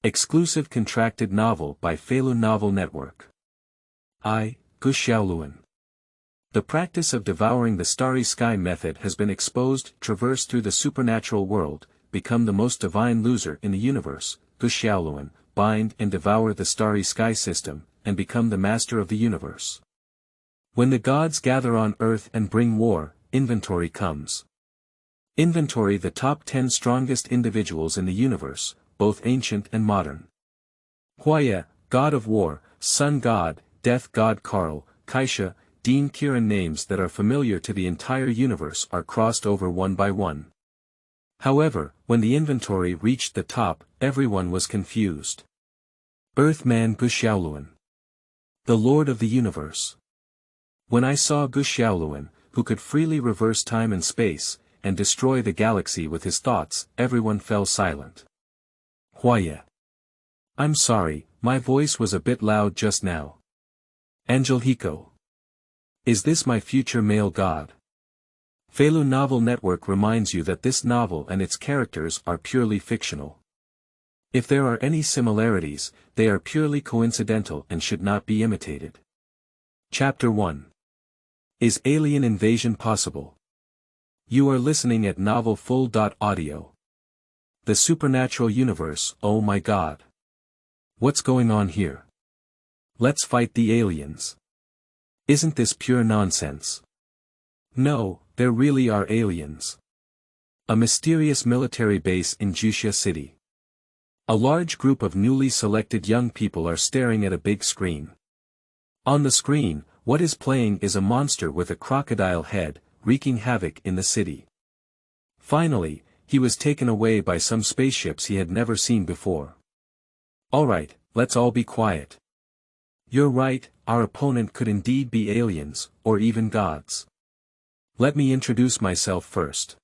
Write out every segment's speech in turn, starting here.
Exclusive contracted novel by Feilu Novel Network. Man Ge Xiaolun. The practice of devouring the starry sky method has been exposed, traverse through the supernatural world, become the most divine loser in the universe, Ge Xiaolun, bind and devour the starry sky system, and become the master of the universe. When the gods gather on earth and bring war, inventory comes. Inventory the top 10 strongest individuals in the universe, both ancient and modern. Huaye, god of war, sun god, death god Karl, Kaisha, Dean KieranNames that are familiar to the entire universe are crossed over one by one. However, when the inventory reached the top, everyone was confused. Earth Man Ge Xiaolun. The Lord of the Universe. When I saw Ge Xiaolun, who could freely reverse time and space, and destroy the galaxy with his thoughts, everyone fell silent. Huaye. I'm sorry, my voice was a bit loud just now. Angelhiko. Is this my future male god? Feilu Novel Network reminds you that this novel and its characters are purely fictional. If there are any similarities, they are purely coincidental and should not be imitated. Chapter 1. Is alien invasion possible? You are listening at novelfull.audio. The supernatural universe, oh my god. What's going on here? Let's fight the aliens. Isn't this pure nonsense? No, there really are aliens. A mysterious military base in Juxia City. A large group of newly selected young people are staring at a big screen. On the screen, what is playing is a monster with a crocodile head, wreaking havoc in the city. Finally, he was taken away by some spaceships he had never seen before. Alright, let's all be quiet. You're right, our opponent could indeed be aliens, or even gods. Let me introduce myself first.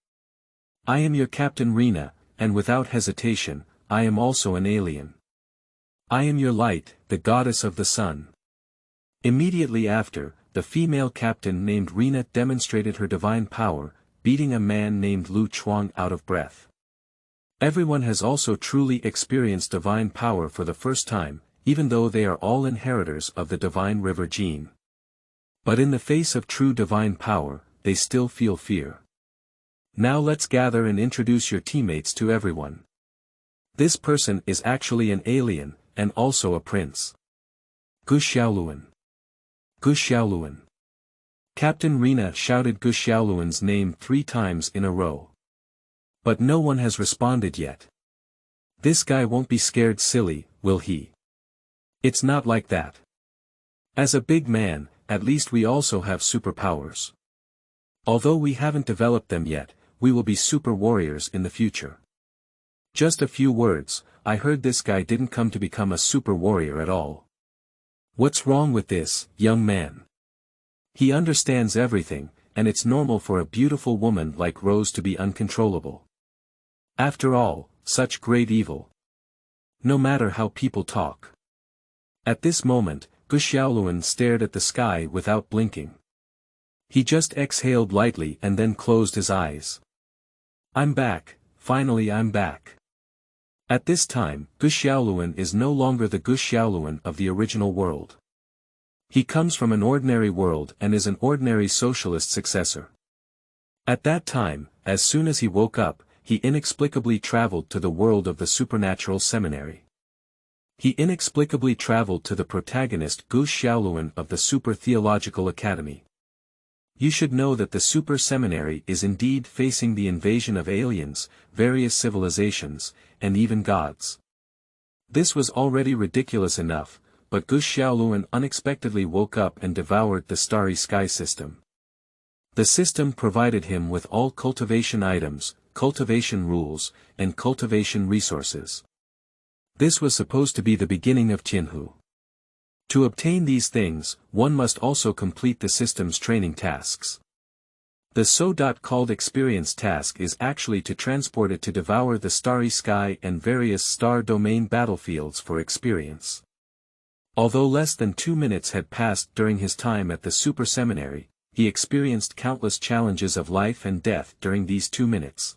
I am your Captain Rina, and without hesitation, I am also an alien. I am your light, the goddess of the sun. Immediately after, the female captain named Rina demonstrated her divine power, beating a man named Lu Chuang out of breath. Everyone has also truly experienced divine power for the first time, even though they are all inheritors of the divine river gene. But in the face of true divine power, they still feel fear. Now let's gather and introduce your teammates to everyone. This person is actually an alien, and also a prince. Ge Xiaolun. Ge Xiaolun. Captain Rina shouted Ge Xiaolun's name 3 times in a row. But no one has responded yet. This guy won't be scared silly, will he? It's not like that. As a big man, at least we also have superpowers. Although we haven't developed them yet, we will be super warriors in the future. Just a few words, I heard this guy didn't come to become a super warrior at all. What's wrong with this, young man? He understands everything, and it's normal for a beautiful woman like Rose to be uncontrollable. After all, such great evil. No matter how people talk. At this moment, Ge Xiaolun stared at the sky without blinking. He just exhaled lightly and then closed his eyes. I'm back, finally I'm back. At this time, Ge Xiaolun is no longer the Ge Xiaolun of the original world. He comes from an ordinary world and is an ordinary socialist successor. At that time, as soon as he woke up, he inexplicably traveled to the world of the supernatural seminary. He inexplicably traveled to the protagonist Ge Xiaolun of the Super Theological Academy. You should know that the Super Seminary is indeed facing the invasion of aliens, various civilizations, and even gods. This was already ridiculous enough, but Ge Xiaolun unexpectedly woke up and devoured the starry sky system. The system provided him with all cultivation items, cultivation rules, and cultivation resources. This was supposed to be the beginning of Tianhu. To obtain these things, one must also complete the system's training tasks. The so-called experience task is actually to transport it to devour the starry sky and various star domain battlefields for experience. Although less than 2 minutes had passed during his time at the Super Seminary, he experienced countless challenges of life and death during these 2 minutes.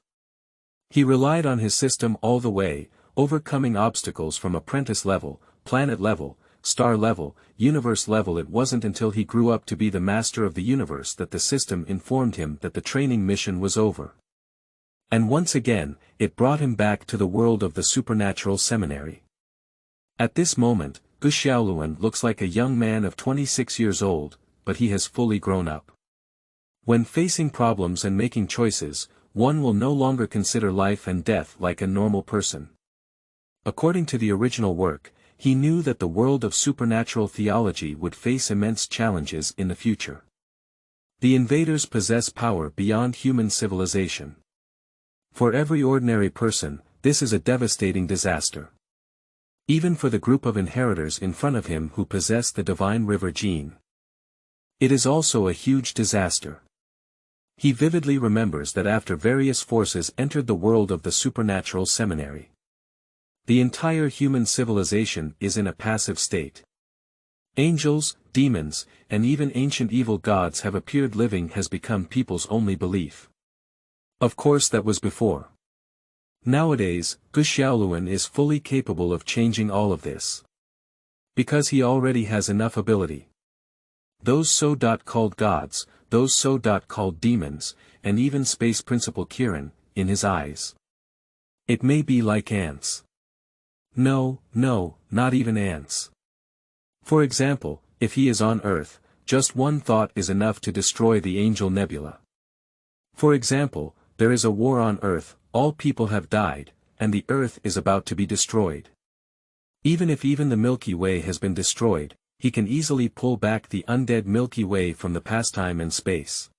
He relied on his system all the way, overcoming obstacles from apprentice level, planet level, star level, universe level. It wasn't until he grew up to be the master of the universe that the system informed him that the training mission was over. And once again, it brought him back to the world of the supernatural seminary. At this moment, Ge Xiaolun looks like a young man of 26 years old, but he has fully grown up. When facing problems and making choices, one will no longer consider life and death like a normal person. According to the original work, he knew that the world of supernatural theology would face immense challenges in the future. The invaders possess power beyond human civilization. For every ordinary person, this is a devastating disaster. Even for the group of inheritors in front of him who possess the divine river gene. It is also a huge disaster. He vividly remembers that after various forces entered the world of the supernatural seminary, the entire human civilization is in a passive state. Angels, demons, and even ancient evil gods have appeared. Living has become people's only belief. Of course, that was before. Nowadays, Ge Xiaolun is fully capable of changing all of this. Because he already has enough ability. Those so-called gods, those so-called demons, and even space principal Kieran, in his eyes. It may be like ants. No, not even ants. For example, if he is on Earth, just one thought is enough to destroy the Angel Nebula. For example, there is a war on Earth, all people have died, and the Earth is about to be destroyed. Even if the Milky Way has been destroyed, he can easily pull back the undead Milky Way from the past time and space.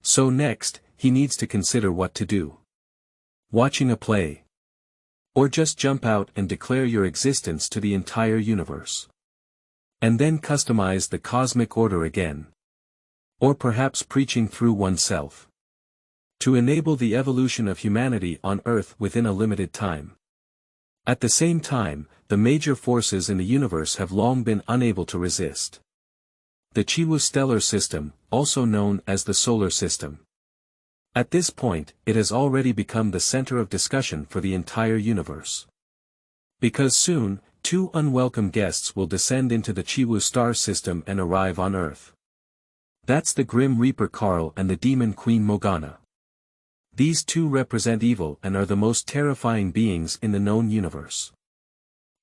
So next, he needs to consider what to do. Watching a play. Or just jump out and declare your existence to the entire universe. And then customize the cosmic order again. Or perhaps preaching through oneself. To enable the evolution of humanity on Earth within a limited time. At the same time, the major forces in the universe have long been unable to resist. The Chiwu stellar system, also known as the solar system. At this point, it has already become the center of discussion for the entire universe. Because soon, two unwelcome guests will descend into the Chiwu star system and arrive on Earth. That's the Grim Reaper Karl and the Demon Queen Morgana. These two represent evil and are the most terrifying beings in the known universe.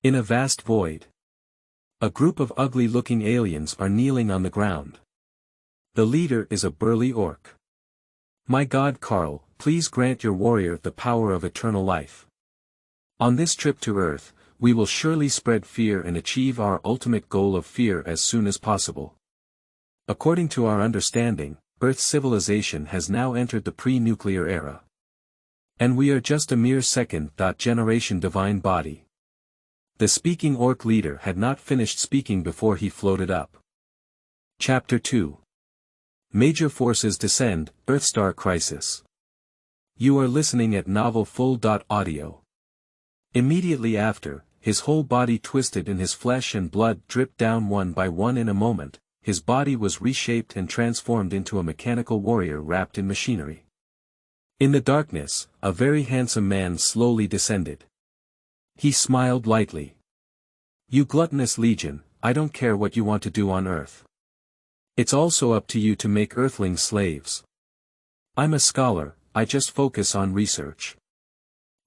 In a vast void, a group of ugly-looking aliens are kneeling on the ground. The leader is a burly orc. My god Karl, please grant your warrior the power of eternal life. On this trip to Earth, we will surely spread fear and achieve our ultimate goal of fear as soon as possible. According to our understanding, Earth's civilization has now entered the pre-nuclear era. And we are just a mere second-generation divine body. The speaking orc leader had not finished speaking before he floated up. Chapter 2. Major Forces Descend, Earthstar Crisis. You are listening at Novel Full.Audio. Immediately after, his whole body twisted and his flesh and blood dripped down one by one. In a moment, his body was reshaped and transformed into a mechanical warrior wrapped in machinery. In the darkness, a very handsome man slowly descended. He smiled lightly. You gluttonous legion, I don't care what you want to do on Earth. It's also up to you to make Earthlings slaves. I'm a scholar, I just focus on research.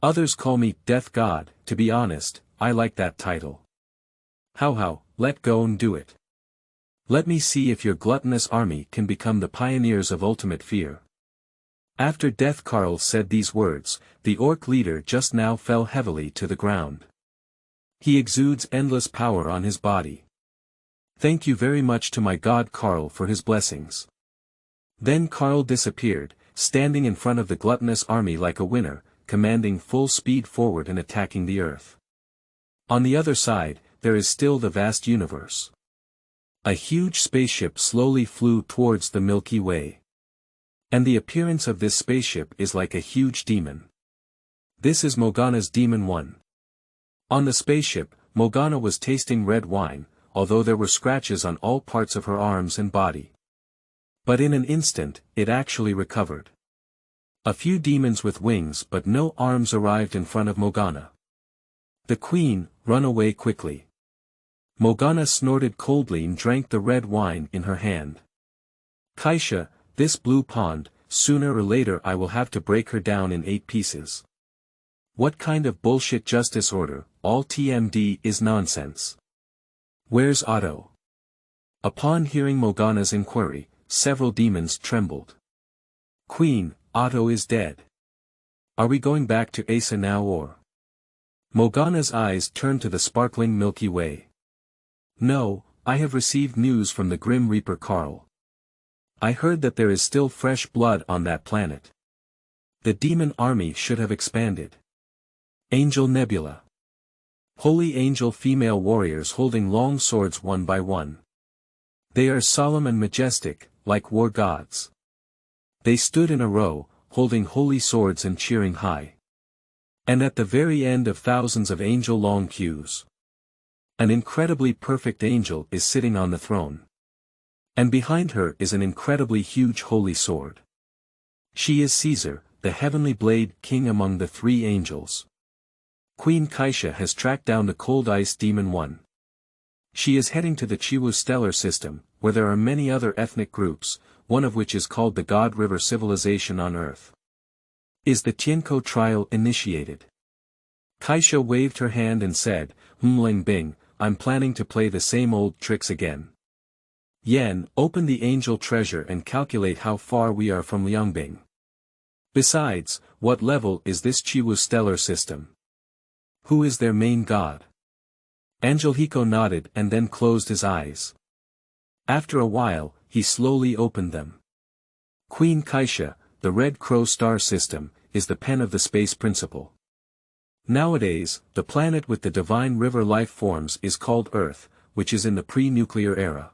Others call me Death God. To be honest, I like that title. How, let go and do it. Let me see if your gluttonous army can become the pioneers of ultimate fear. After Death Karl said these words, the orc leader just now fell heavily to the ground. He exudes endless power on his body. Thank you very much to my god Karl for his blessings. Then Karl disappeared, standing in front of the gluttonous army like a winner, commanding full speed forward and attacking the Earth. On the other side, there is still the vast universe. A huge spaceship slowly flew towards the Milky Way. And the appearance of this spaceship is like a huge demon. This is Morgana's Demon 1. On the spaceship, Morgana was tasting red wine, although there were scratches on all parts of her arms and body. But in an instant, it actually recovered. A few demons with wings but no arms arrived in front of Morgana. The queen, run away quickly. Morgana snorted coldly and drank the red wine in her hand. Kaisha, this blue pond, sooner or later I will have to break her down in 8 pieces. What kind of bullshit justice order, all TMD is nonsense. Where's Otto? Upon hearing Morgana's inquiry, several demons trembled. Queen, Otto is dead. Are we going back to Asa now or? Morgana's eyes turned to the sparkling Milky Way. No, I have received news from the Grim Reaper Carl. I heard that there is still fresh blood on that planet. The demon army should have expanded. Angel Nebula. Holy angel female warriors holding long swords one by one. They are solemn and majestic, like war gods. They stood in a row, holding holy swords and cheering high. And at the very end of thousands of angel-long queues, an incredibly perfect angel is sitting on the throne. And behind her is an incredibly huge holy sword. She is Caesar, the heavenly blade king among the 3 angels. Queen Kaisha has tracked down the Cold Ice Demon 1. She is heading to the Chiwu stellar system, where there are many other ethnic groups, one of which is called the God River civilization on Earth. Is the Tianko trial initiated? Kaisha waved her hand and said, Ling Bing, I'm planning to play the same old tricks again. Yen, open the angel treasure and calculate how far we are from Liangbing. Besides, what level is this Chiwu stellar system? Who is their main god? Angelhiko nodded and then closed his eyes. After a while, he slowly opened them. Queen Kaisha, the Red Crow star system, is the pen of the space principle. Nowadays, the planet with the divine river life forms is called Earth, which is in the pre-nuclear era.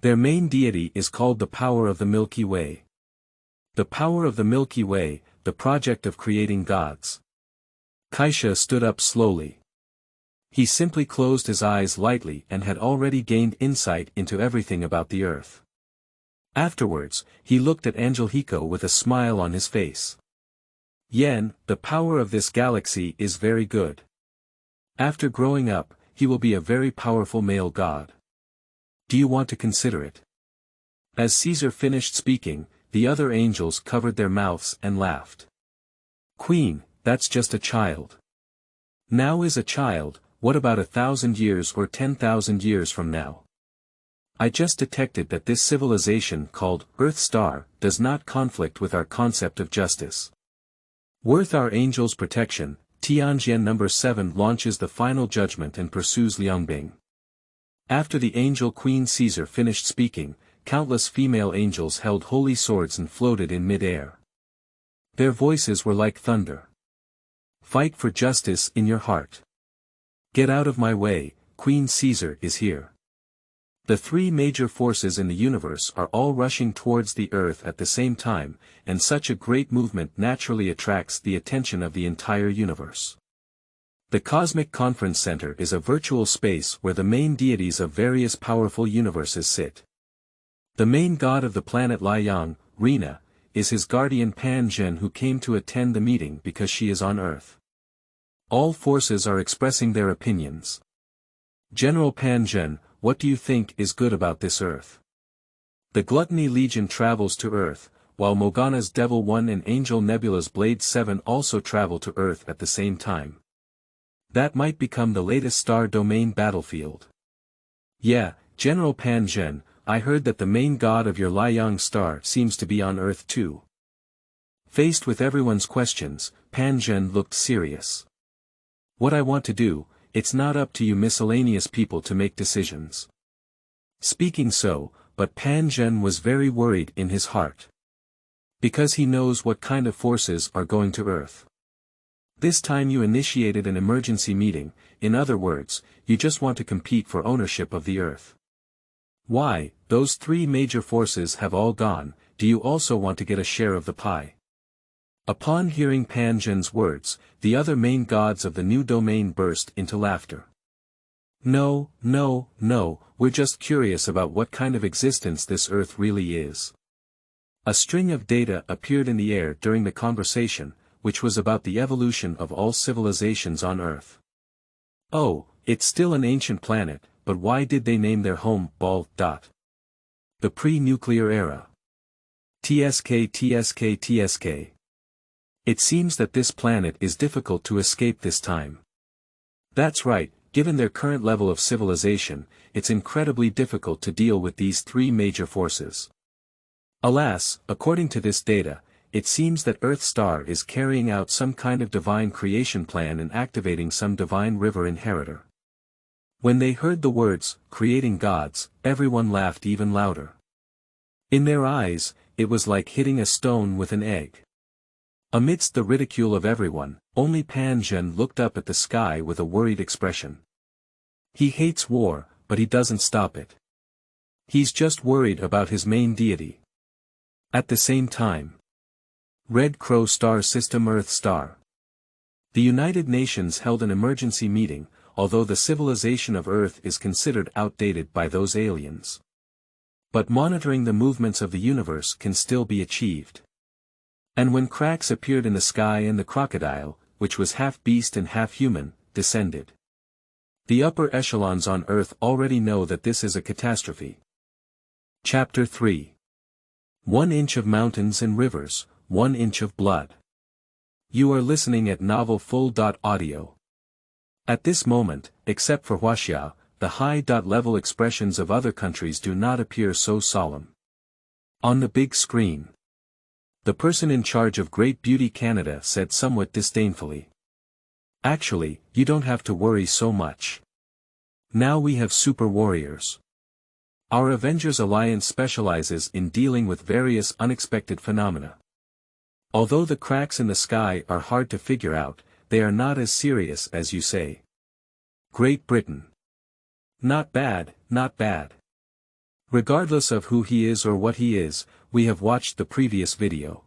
Their main deity is called the power of the Milky Way. The power of the Milky Way, the project of creating gods. Kaisha stood up slowly. He simply closed his eyes lightly and had already gained insight into everything about the Earth. Afterwards, he looked at Angelhiko with a smile on his face. Yen, the power of this galaxy is very good. After growing up, he will be a very powerful male god. Do you want to consider it? As Caesar finished speaking, the other angels covered their mouths and laughed. Queen, that's just a child. Now is a child, what about 1,000 years or 10,000 years from now? I just detected that this civilization called Earthstar does not conflict with our concept of justice. Worth our angel's protection, Tianjian number 7 launches the final judgment and pursues Liangbing. After the angel Queen Caesar finished speaking, countless female angels held holy swords and floated in mid-air. Their voices were like thunder. Fight for justice in your heart. Get out of my way, Queen Caesar is here. The 3 major forces in the universe are all rushing towards the Earth at the same time, and such a great movement naturally attracts the attention of the entire universe. The Cosmic Conference Center is a virtual space where the main deities of various powerful universes sit. The main god of the planet Lieyang, Rina, is his guardian Pan Zhen, who came to attend the meeting because she is on Earth. All forces are expressing their opinions. General Pan Zhen, what do you think is good about this Earth? The Gluttony Legion travels to Earth, while Morgana's Devil 1 and Angel Nebula's Blade 7 also travel to Earth at the same time. That might become the latest star domain battlefield. Yeah, General Pan Zhen, I heard that the main god of your Lieyang star seems to be on Earth too. Faced with everyone's questions, Pan Zhen looked serious. What I want to do, it's not up to you miscellaneous people to make decisions. Speaking so, but Pan Zhen was very worried in his heart. Because he knows what kind of forces are going to Earth. This time you initiated an emergency meeting, in other words, you just want to compete for ownership of the Earth. Why, those 3 major forces have all gone, do you also want to get a share of the pie? Upon hearing Pan Zhen's words, the other main gods of the new domain burst into laughter. No, no, no, we're just curious about what kind of existence this Earth really is. A string of data appeared in the air during the conversation, which was about the evolution of all civilizations on Earth. Oh, it's still an ancient planet, but why did they name their home Ball. The pre-nuclear era. TSK. It seems that this planet is difficult to escape this time. That's right, given their current level of civilization, it's incredibly difficult to deal with these three major forces. Alas, according to this data, it seems that Earthstar is carrying out some kind of divine creation plan and activating some divine river inheritor. When they heard the words, creating gods, everyone laughed even louder. In their eyes, it was like hitting a stone with an egg. Amidst the ridicule of everyone, only Zhen looked up at the sky with a worried expression. He hates war, but he doesn't stop it. He's just worried about his main deity. At the same time, Red Crow Star System Earthstar. The United Nations held an emergency meeting, although the civilization of Earth is considered outdated by those aliens. But monitoring the movements of the universe can still be achieved. And when cracks appeared in the sky and the crocodile, which was half beast and half human, descended. The upper echelons on Earth already know that this is a catastrophe. Chapter 3. 1 inch of mountains and rivers, 1 inch of blood. You are listening at Novel Full.Audio. At this moment, except for Huaxia, the high-level expressions of other countries do not appear so solemn. On the big screen, the person in charge of Great Beauty Canada said somewhat disdainfully. Actually, you don't have to worry so much. Now we have super warriors. Our Avengers Alliance specializes in dealing with various unexpected phenomena. Although the cracks in the sky are hard to figure out, they are not as serious as you say. Great Britain. Not bad, not bad. Regardless of who he is or what he is, we have watched the previous video.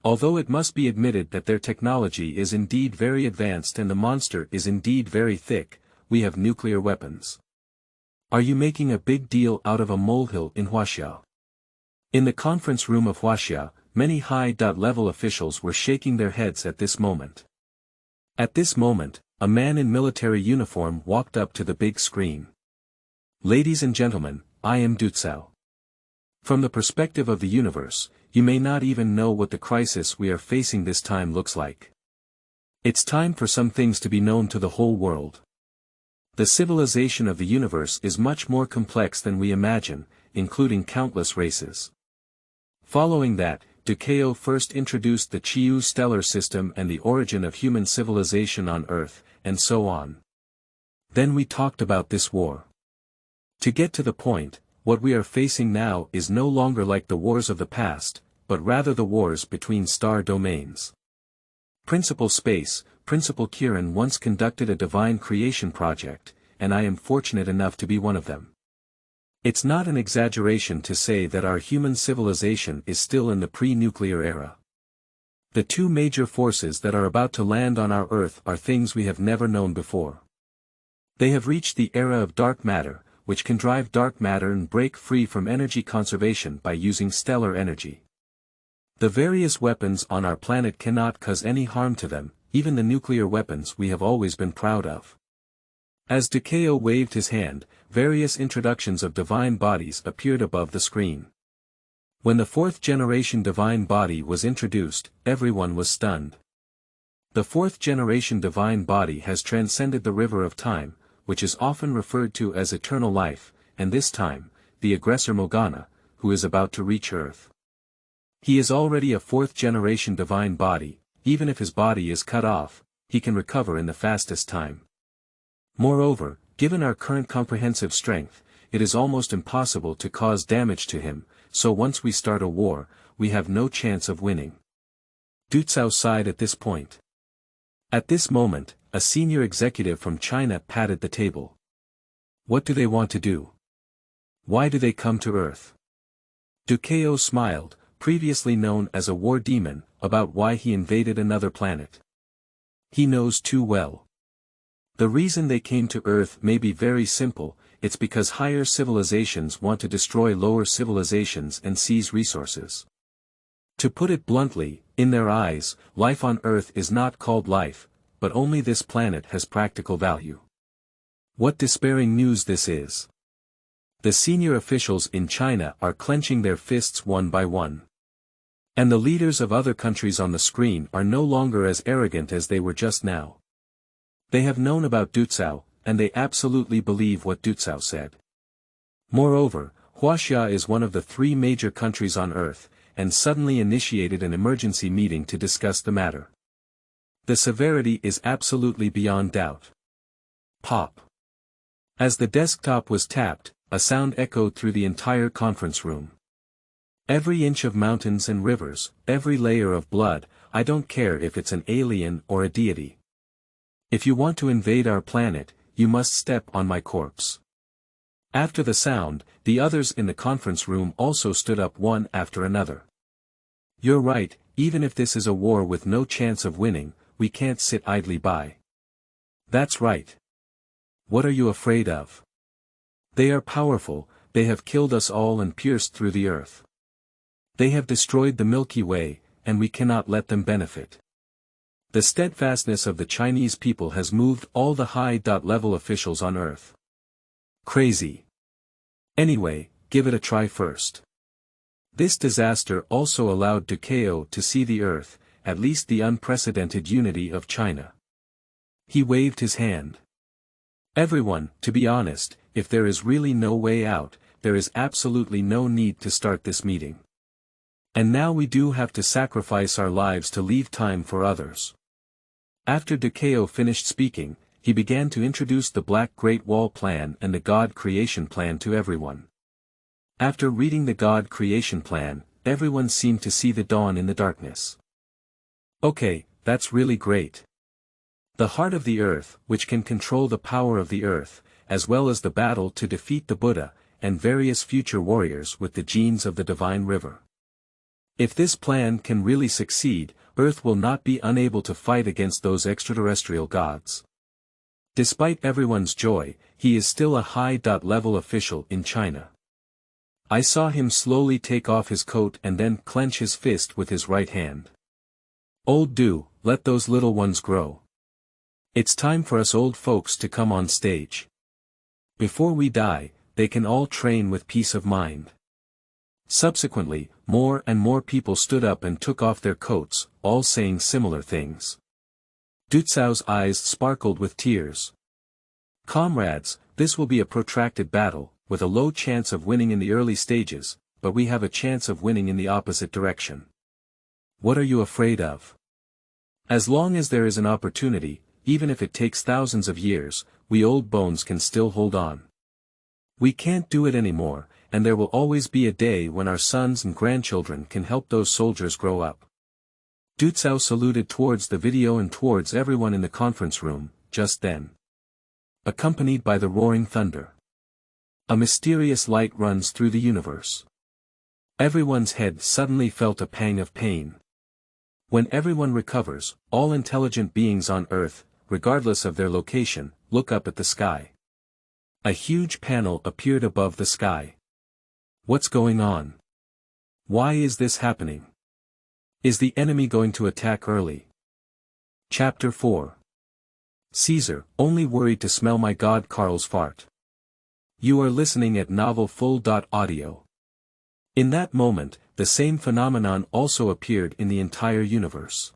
Although it must be admitted that their technology is indeed very advanced and the monster is indeed very thick, we have nuclear weapons. Are you making a big deal out of a molehill in Huaxia? In the conference room of Huaxia, many high-level officials were shaking their heads at this moment. At this moment, a man in military uniform walked up to the big screen. Ladies and gentlemen, I am Ducao. From the perspective of the universe, you may not even know what the crisis we are facing this time looks like. It's time for some things to be known to the whole world. The civilization of the universe is much more complex than we imagine, including countless races. Following that, Ducao first introduced the Chiyu stellar system and the origin of human civilization on Earth, and so on. Then we talked about this war. To get to the point, what we are facing now is no longer like the wars of the past, but rather the wars between star domains. Principal Space, Principal Kieran once conducted a divine creation project, and I am fortunate enough to be one of them. It's not an exaggeration to say that our human civilization is still in the pre-nuclear era. The two major forces that are about to land on our Earth are things we have never known before. They have reached the era of dark matter, which can drive dark matter and break free from energy conservation by using stellar energy. The various weapons on our planet cannot cause any harm to them, even the nuclear weapons we have always been proud of. As Ducao waved his hand, various introductions of divine bodies appeared above the screen. When the fourth-generation divine body was introduced, everyone was stunned. The fourth-generation divine body has transcended the river of time, which is often referred to as eternal life, and this time, the aggressor Morgana, who is about to reach Earth. He is already a fourth-generation divine body. Even if his body is cut off, he can recover in the fastest time. Moreover, given our current comprehensive strength, it is almost impossible to cause damage to him, so once we start a war, we have no chance of winning. Ducao sighed at this point. At this moment, a senior executive from China patted the table. What do they want to do? Why do they come to Earth? Ducao smiled, previously known as a war demon, about why he invaded another planet. He knows too well. The reason they came to Earth may be very simple, it's because higher civilizations want to destroy lower civilizations and seize resources. To put it bluntly, in their eyes, life on Earth is not called life, but only this planet has practical value. What despairing news this is. The senior officials in China are clenching their fists one by one. And the leaders of other countries on the screen are no longer as arrogant as they were just now. They have known about Ducao, and they absolutely believe what Ducao said. Moreover, Huaxia is one of the 3 major countries on Earth, and suddenly initiated an emergency meeting to discuss the matter. The severity is absolutely beyond doubt. Pop. As the desktop was tapped, a sound echoed through the entire conference room. Every inch of mountains and rivers, every layer of blood, I don't care if it's an alien or a deity. If you want to invade our planet, you must step on my corpse. After the sound, the others in the conference room also stood up one after another. You're right, even if this is a war with no chance of winning, we can't sit idly by. That's right. What are you afraid of? They are powerful, they have killed us all and pierced through the earth. They have destroyed the Milky Way, and we cannot let them benefit. The steadfastness of the Chinese people has moved all the high-level officials on Earth. Crazy. Anyway, give it a try first. This disaster also allowed Ducao to see the Earth, at least the unprecedented unity of China. He waved his hand. Everyone, to be honest, if there is really no way out, there is absolutely no need to start this meeting. And now we do have to sacrifice our lives to leave time for others. After Ducao finished speaking, he began to introduce the Black Great Wall Plan and the God Creation Plan to everyone. After reading the God Creation Plan, everyone seemed to see the dawn in the darkness. Okay, that's really great. The heart of the earth, which can control the power of the earth, as well as the battle to defeat the Buddha, and various future warriors with the genes of the divine river. If this plan can really succeed, Earth will not be unable to fight against those extraterrestrial gods. Despite everyone's joy, he is still a high-level official in China. I saw him slowly take off his coat and then clench his fist with his right hand. Old Du, let those little ones grow. It's time for us old folks to come on stage. Before we die, they can all train with peace of mind. Subsequently, more and more people stood up and took off their coats, all saying similar things. Ducao's eyes sparkled with tears. Comrades, this will be a protracted battle, with a low chance of winning in the early stages, but we have a chance of winning in the opposite direction. What are you afraid of? As long as there is an opportunity, even if it takes thousands of years, we old bones can still hold on. We can't do it anymore, and there will always be a day when our sons and grandchildren can help those soldiers grow up. Ducao saluted towards the video and towards everyone in the conference room, just then. Accompanied by the roaring thunder. A mysterious light runs through the universe. Everyone's head suddenly felt a pang of pain. When everyone recovers, all intelligent beings on Earth, regardless of their location, look up at the sky. A huge panel appeared above the sky. What's going on? Why is this happening? Is the enemy going to attack early? Chapter 4. Caesar, only worried to smell my god Carl's fart. You are listening at novel full.audio. In that moment, the same phenomenon also appeared in the entire universe.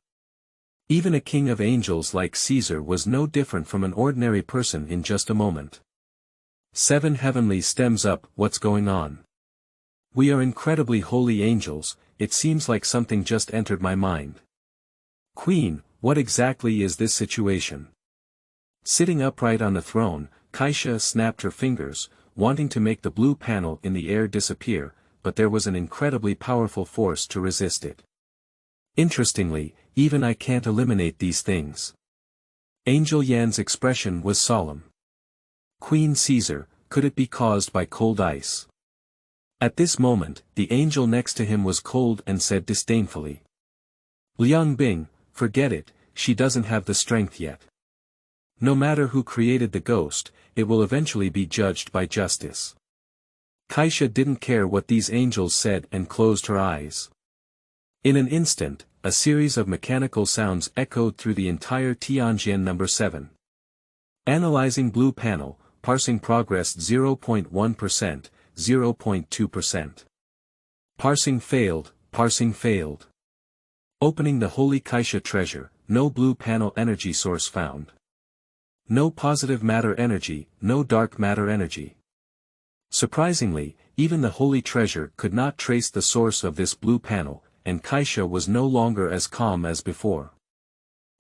Even a king of angels like Caesar was no different from an ordinary person in just a moment. 7 heavenly stems up, what's going on? We are incredibly holy angels, it seems like something just entered my mind. Queen, what exactly is this situation? Sitting upright on the throne, Kaisha snapped her fingers, wanting to make the blue panel in the air disappear, but there was an incredibly powerful force to resist it. Interestingly, even I can't eliminate these things. Angel Yan's expression was solemn. Queen Caesar, could it be caused by cold ice? At this moment, the angel next to him was cold and said disdainfully. Liang Bing, forget it, she doesn't have the strength yet. No matter who created the ghost, it will eventually be judged by justice. Kaisha didn't care what these angels said and closed her eyes. In an instant, a series of mechanical sounds echoed through the entire Tianjin No. 7. Analyzing blue panel, parsing progressed 0.1%, 0.2%. Parsing failed, parsing failed. Opening the holy Kaisha treasure, no blue panel energy source found. No positive matter energy, no dark matter energy. Surprisingly, even the holy treasure could not trace the source of this blue panel, and Kaisha was no longer as calm as before.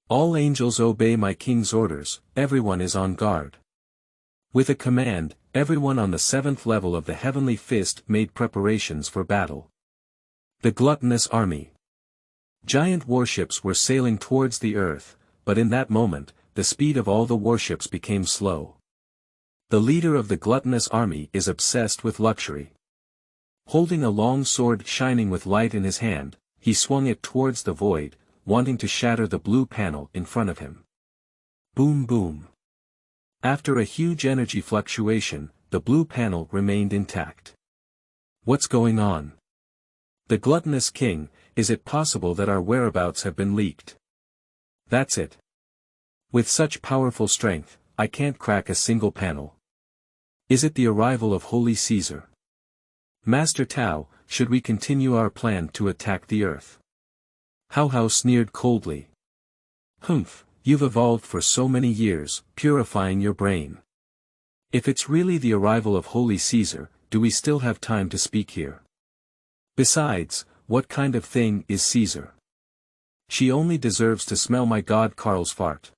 All angels obey my king's orders, everyone is on guard. With a command, everyone on the 7th level of the heavenly fist made preparations for battle. The gluttonous army. Giant warships were sailing towards the earth, but in that moment, the speed of all the warships became slow. The leader of the gluttonous army is obsessed with luxury. Holding a long sword shining with light in his hand, he swung it towards the void, wanting to shatter the blue panel in front of him. Boom boom. After a huge energy fluctuation, the blue panel remained intact. What's going on? The gluttonous king, is it possible that our whereabouts have been leaked? That's it. With such powerful strength, I can't crack a single panel. Is it the arrival of Holy Caesar? Master Tao, should we continue our plan to attack the earth? Hao sneered coldly. Humph, you've evolved for so many years, purifying your brain. If it's really the arrival of Holy Caesar, do we still have time to speak here? Besides, what kind of thing is Caesar? She only deserves to smell my god Karl's fart.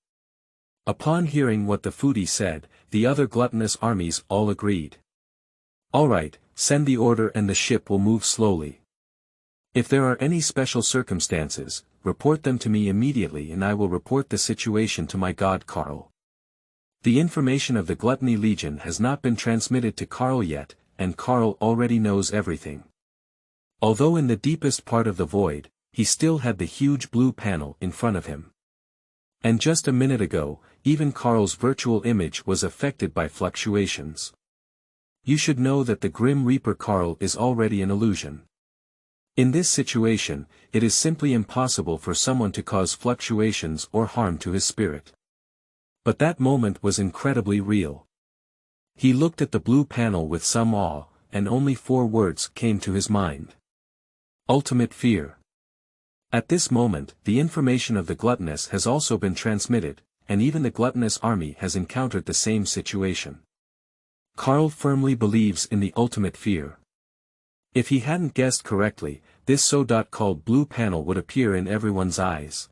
Upon hearing what the foodie said, the other gluttonous armies all agreed. Alright, send the order and the ship will move slowly. If there are any special circumstances, report them to me immediately and I will report the situation to my god Karl. The information of the Gluttony Legion has not been transmitted to Karl yet, and Karl already knows everything. Although in the deepest part of the void, he still had the huge blue panel in front of him. And just a minute ago, even Karl's virtual image was affected by fluctuations. You should know that the Grim Reaper Karl is already an illusion. In this situation, it is simply impossible for someone to cause fluctuations or harm to his spirit. But that moment was incredibly real. He looked at the blue panel with some awe, and only 4 words came to his mind. Ultimate fear. At this moment, the information of the gluttonous has also been transmitted, and even the gluttonous army has encountered the same situation. Karl firmly believes in the ultimate fear. If he hadn't guessed correctly, this so-called blue panel would appear in everyone's eyes.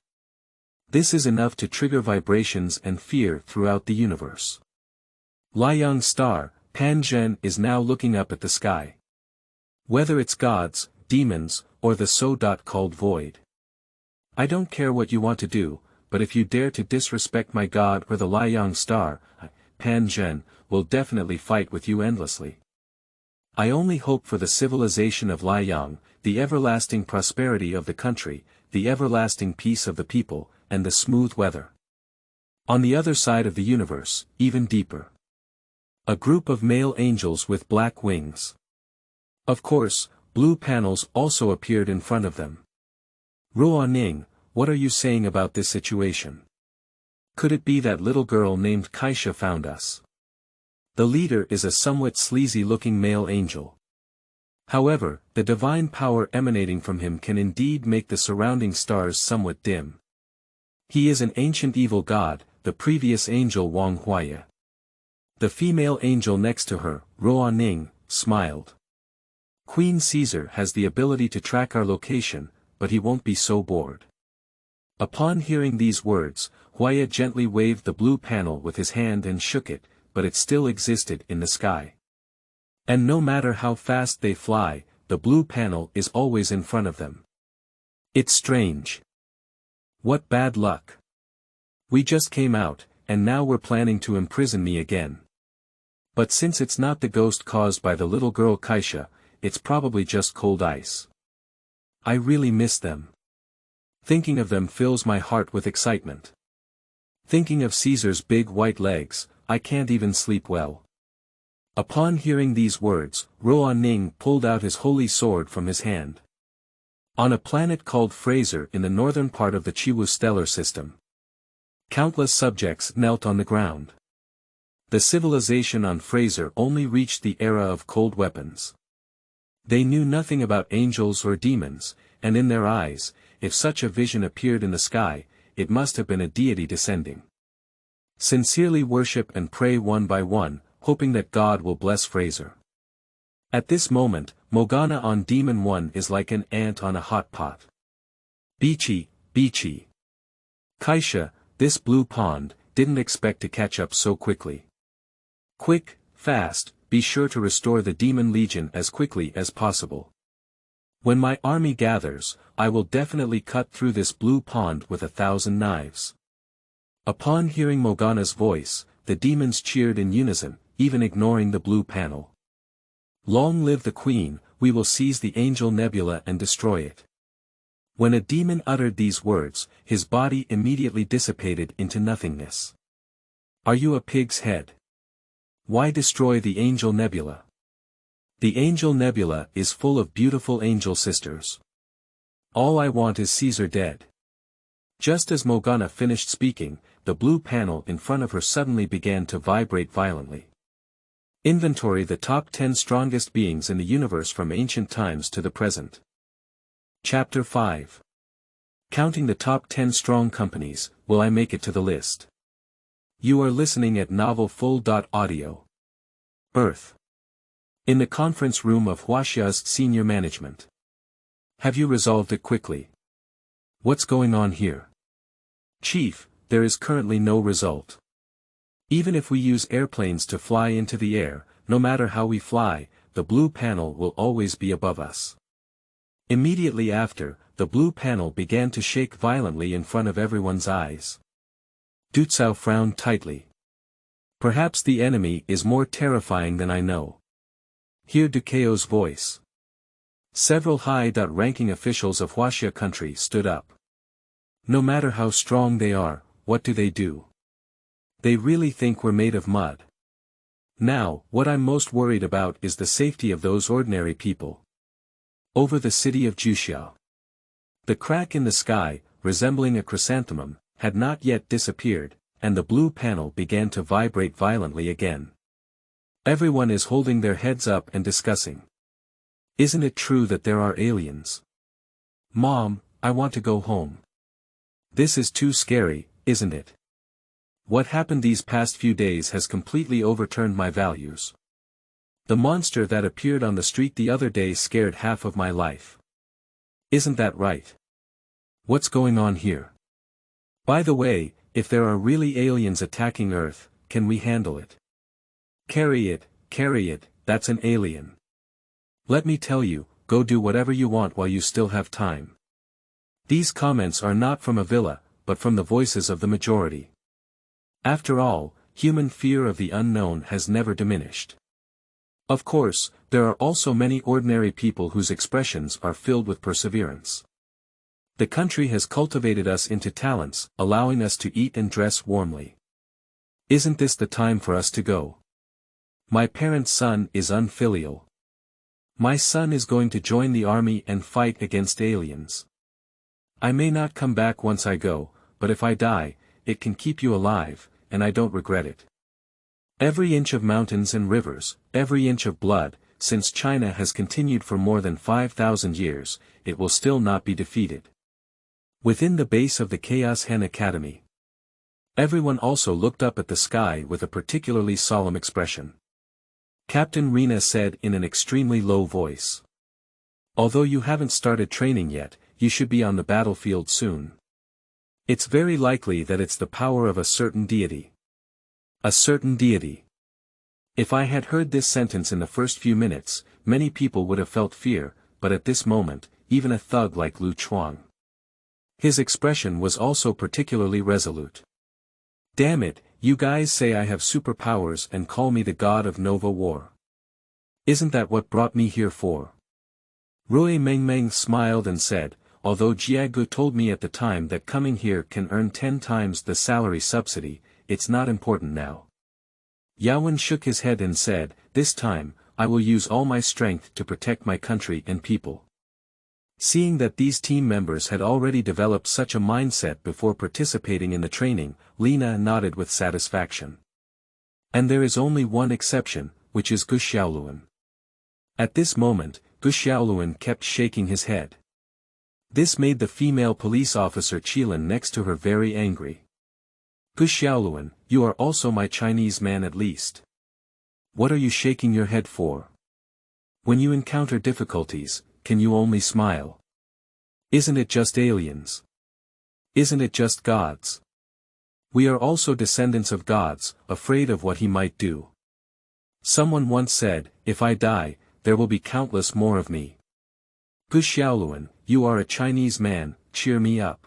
This is enough to trigger vibrations and fear throughout the universe. Lieyang's star, Pan Zhen, is now looking up at the sky. Whether it's gods, demons, or the so-called void. I don't care what you want to do, but if you dare to disrespect my god or the Lieyang star, Pan Zhen, will definitely fight with you endlessly. I only hope for the civilization of Lieyang, the everlasting prosperity of the country, the everlasting peace of the people, and the smooth weather. On the other side of the universe, even deeper. A group of male angels with black wings. Of course, blue panels also appeared in front of them. Ruoning, what are you saying about this situation? Could it be that little girl named Kaisha found us? The leader is a somewhat sleazy-looking male angel. However, the divine power emanating from him can indeed make the surrounding stars somewhat dim. He is an ancient evil god, the previous angel one.However. The female angel next to her, Ruoning, smiled. Queen Caesar has the ability to track our location, but he won't be so bored. Upon hearing these words, Huaye gently waved the blue panel with his hand and shook it, but it still existed in the sky. And no matter how fast they fly, the blue panel is always in front of them. It's strange. What bad luck. We just came out, and now we're planning to imprison me again. But since it's not the ghost caused by the little girl Kaisha, it's probably just cold ice. I really miss them. Thinking of them fills my heart with excitement. Thinking of Caesar's big white legs, I can't even sleep well. Upon hearing these words, Ruoning pulled out his holy sword from his hand. On a planet called Fraser in the northern part of the Chiwu stellar system, countless subjects knelt on the ground. The civilization on Fraser only reached the era of cold weapons. They knew nothing about angels or demons, and in their eyes, if such a vision appeared in the sky, it must have been a deity descending. Sincerely worship and pray one by one, hoping that God will bless Fraser. At this moment, Morgana on Demon 1 is like an ant on a hot pot. Beachy, beachy. Kaisha, this blue pond, didn't expect to catch up so quickly. Quick, fast, be sure to restore the Demon Legion as quickly as possible. When my army gathers, I will definitely cut through this blue pond with 1,000 knives. Upon hearing Morgana's voice, the demons cheered in unison, even ignoring the blue panel. Long live the Queen, we will seize the Angel Nebula and destroy it. When a demon uttered these words, his body immediately dissipated into nothingness. Are you a pig's head? Why destroy the Angel Nebula? The Angel Nebula is full of beautiful angel sisters. All I want is Caesar dead. Just as Morgana finished speaking, the blue panel in front of her suddenly began to vibrate violently. Inventory the top 10 strongest beings in the universe from ancient times to the present. Chapter 5. Counting the top 10 strong companies, will I make it to the list? You are listening at novel.Audio. Earth. In the conference room of Huaxia's senior management. Have you resolved it quickly? What's going on here? Chief, there is currently no result. Even if we use airplanes to fly into the air, no matter how we fly, the blue panel will always be above us. Immediately after, the blue panel began to shake violently in front of everyone's eyes. Du Cao frowned tightly. Perhaps the enemy is more terrifying than I know. Hear Du Cao's voice. Several high-ranking officials of Huaxia country stood up. No matter how strong they are, what do? They really think we're made of mud. Now, what I'm most worried about is the safety of those ordinary people. Over the city of Juxiao. The crack in the sky, resembling a chrysanthemum, had not yet disappeared, and the blue panel began to vibrate violently again. Everyone is holding their heads up and discussing. Isn't it true that there are aliens? Mom, I want to go home. This is too scary, isn't it? What happened these past few days has completely overturned my values. The monster that appeared on the street the other day scared half of my life. Isn't that right? What's going on here? By the way, if there are really aliens attacking Earth, can we handle it? Carry it, that's an alien. Let me tell you, go do whatever you want while you still have time. These comments are not from a villa, but from the voices of the majority. After all, human fear of the unknown has never diminished. Of course, there are also many ordinary people whose expressions are filled with perseverance. The country has cultivated us into talents, allowing us to eat and dress warmly. Isn't this the time for us to go? My parent's son is unfilial. My son is going to join the army and fight against aliens. I may not come back once I go, but if I die, it can keep you alive, and I don't regret it. Every inch of mountains and rivers, every inch of blood, since China has continued for more than 5,000 years, it will still not be defeated. Within the base of the Chaos Hen Academy, everyone also looked up at the sky with a particularly solemn expression. Captain Rena said in an extremely low voice. Although you haven't started training yet, you should be on the battlefield soon. It's very likely that it's the power of a certain deity. A certain deity. If I had heard this sentence in the first few minutes, many people would have felt fear, but at this moment, even a thug like Lu Chuang. His expression was also particularly resolute. Damn it, you guys say I have superpowers and call me the god of Nova War. Isn't that what brought me here for? Rui Mengmeng smiled and said, although Jiagu told me at the time that coming here can earn 10 times the salary subsidy, it's not important now. Yaowen shook his head and said, this time, I will use all my strength to protect my country and people. Seeing that these team members had already developed such a mindset before participating in the training, Lena nodded with satisfaction. And there is only one exception, which is Ge Xiaolun. At this moment, Ge Xiaolun kept shaking his head. This made the female police officer Qilin next to her very angry. Ge Xiaolun, you are also my Chinese man at least. What are you shaking your head for? When you encounter difficulties, can you only smile? Isn't it just aliens? Isn't it just gods? We are also descendants of gods, afraid of what he might do. Someone once said, if I die, there will be countless more of me. Ge Xiaolun, you are a Chinese man, cheer me up.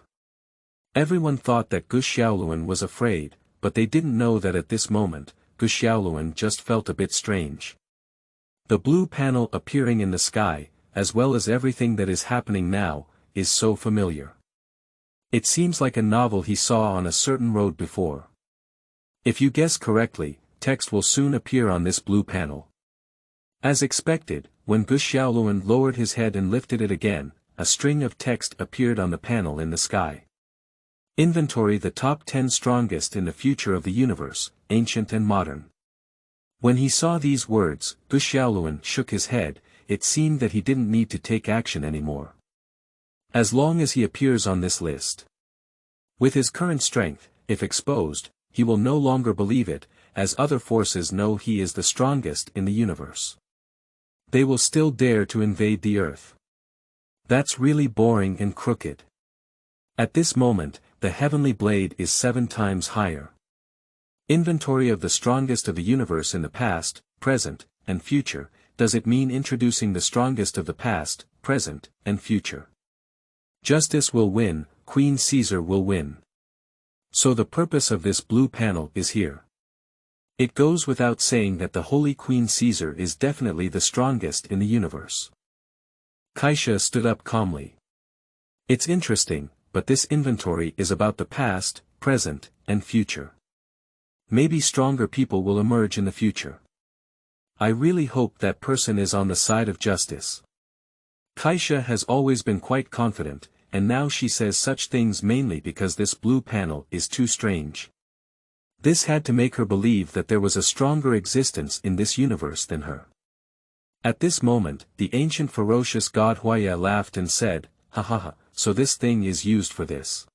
Everyone thought that Ge Xiaolun was afraid, but they didn't know that at this moment, Ge Xiaolun just felt a bit strange. The blue panel appearing in the sky, as well as everything that is happening now, is so familiar. It seems like a novel he saw on a certain road before. If you guess correctly, text will soon appear on this blue panel. As expected, when Ge Xiaolun lowered his head and lifted it again, a string of text appeared on the panel in the sky. Inventory the top 10 strongest in the future of the universe, ancient and modern. When he saw these words, Ge Xiaolun shook his head. It seemed that he didn't need to take action anymore. As long as he appears on this list. With his current strength, if exposed, he will no longer believe it, as other forces know he is the strongest in the universe. They will still dare to invade the Earth. That's really boring and crooked. At this moment, the heavenly blade is 7 times higher. Inventory of the strongest of the universe in the past, present, and future. Does it mean introducing the strongest of the past, present, and future? Justice will win, Queen Caesar will win. So the purpose of this blue panel is here. It goes without saying that the Holy Queen Caesar is definitely the strongest in the universe. Kaisha stood up calmly. It's interesting, but this inventory is about the past, present, and future. Maybe stronger people will emerge in the future. I really hope that person is on the side of justice. Kaisha has always been quite confident, and now she says such things mainly because this blue panel is too strange. This had to make her believe that there was a stronger existence in this universe than her. At this moment, the ancient ferocious god Huaye laughed and said, ha ha ha, so this thing is used for this.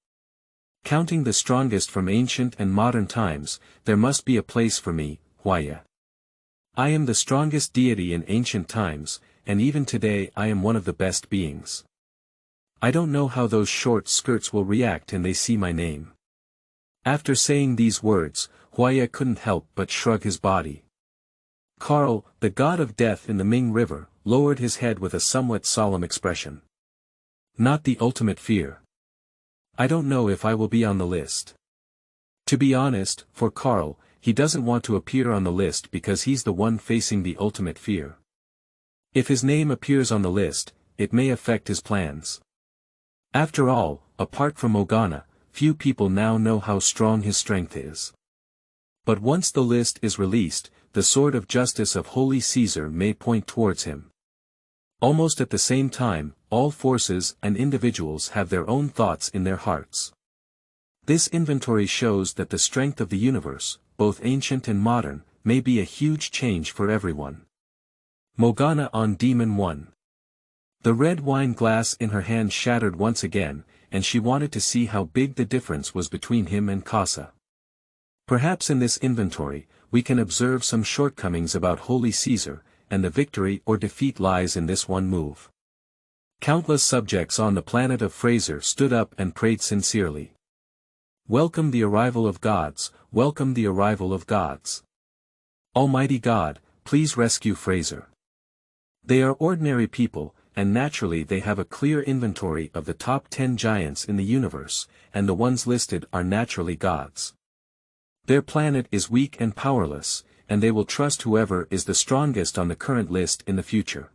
Counting the strongest from ancient and modern times, there must be a place for me, Huaye. I am the strongest deity in ancient times, and even today I am one of the best beings. I don't know how those short skirts will react when they see my name. After saying these words, Huaye couldn't help but shrug his body. Karl, the god of death in the Ming River, lowered his head with a somewhat solemn expression. Not the ultimate fear. I don't know if I will be on the list. To be honest, for Karl, he doesn't want to appear on the list because he's the one facing the ultimate fear. If his name appears on the list, it may affect his plans. After all, apart from Morgana, few people now know how strong his strength is. But once the list is released, the sword of justice of Holy Caesar may point towards him. Almost at the same time, all forces and individuals have their own thoughts in their hearts. This inventory shows that the strength of the universe, both ancient and modern, may be a huge change for everyone. Morgana on Demon 1. The red wine glass in her hand shattered once again, and she wanted to see how big the difference was between him and Kaisha. Perhaps in this inventory, we can observe some shortcomings about Holy Caesar, and the victory or defeat lies in this one move. Countless subjects on the planet of Fraser stood up and prayed sincerely. Welcome the arrival of gods, welcome the arrival of gods. Almighty God, please rescue Fraser. They are ordinary people, and naturally they have a clear inventory of the top 10 giants in the universe, and the ones listed are naturally gods. Their planet is weak and powerless, and they will trust whoever is the strongest on the current list in the future.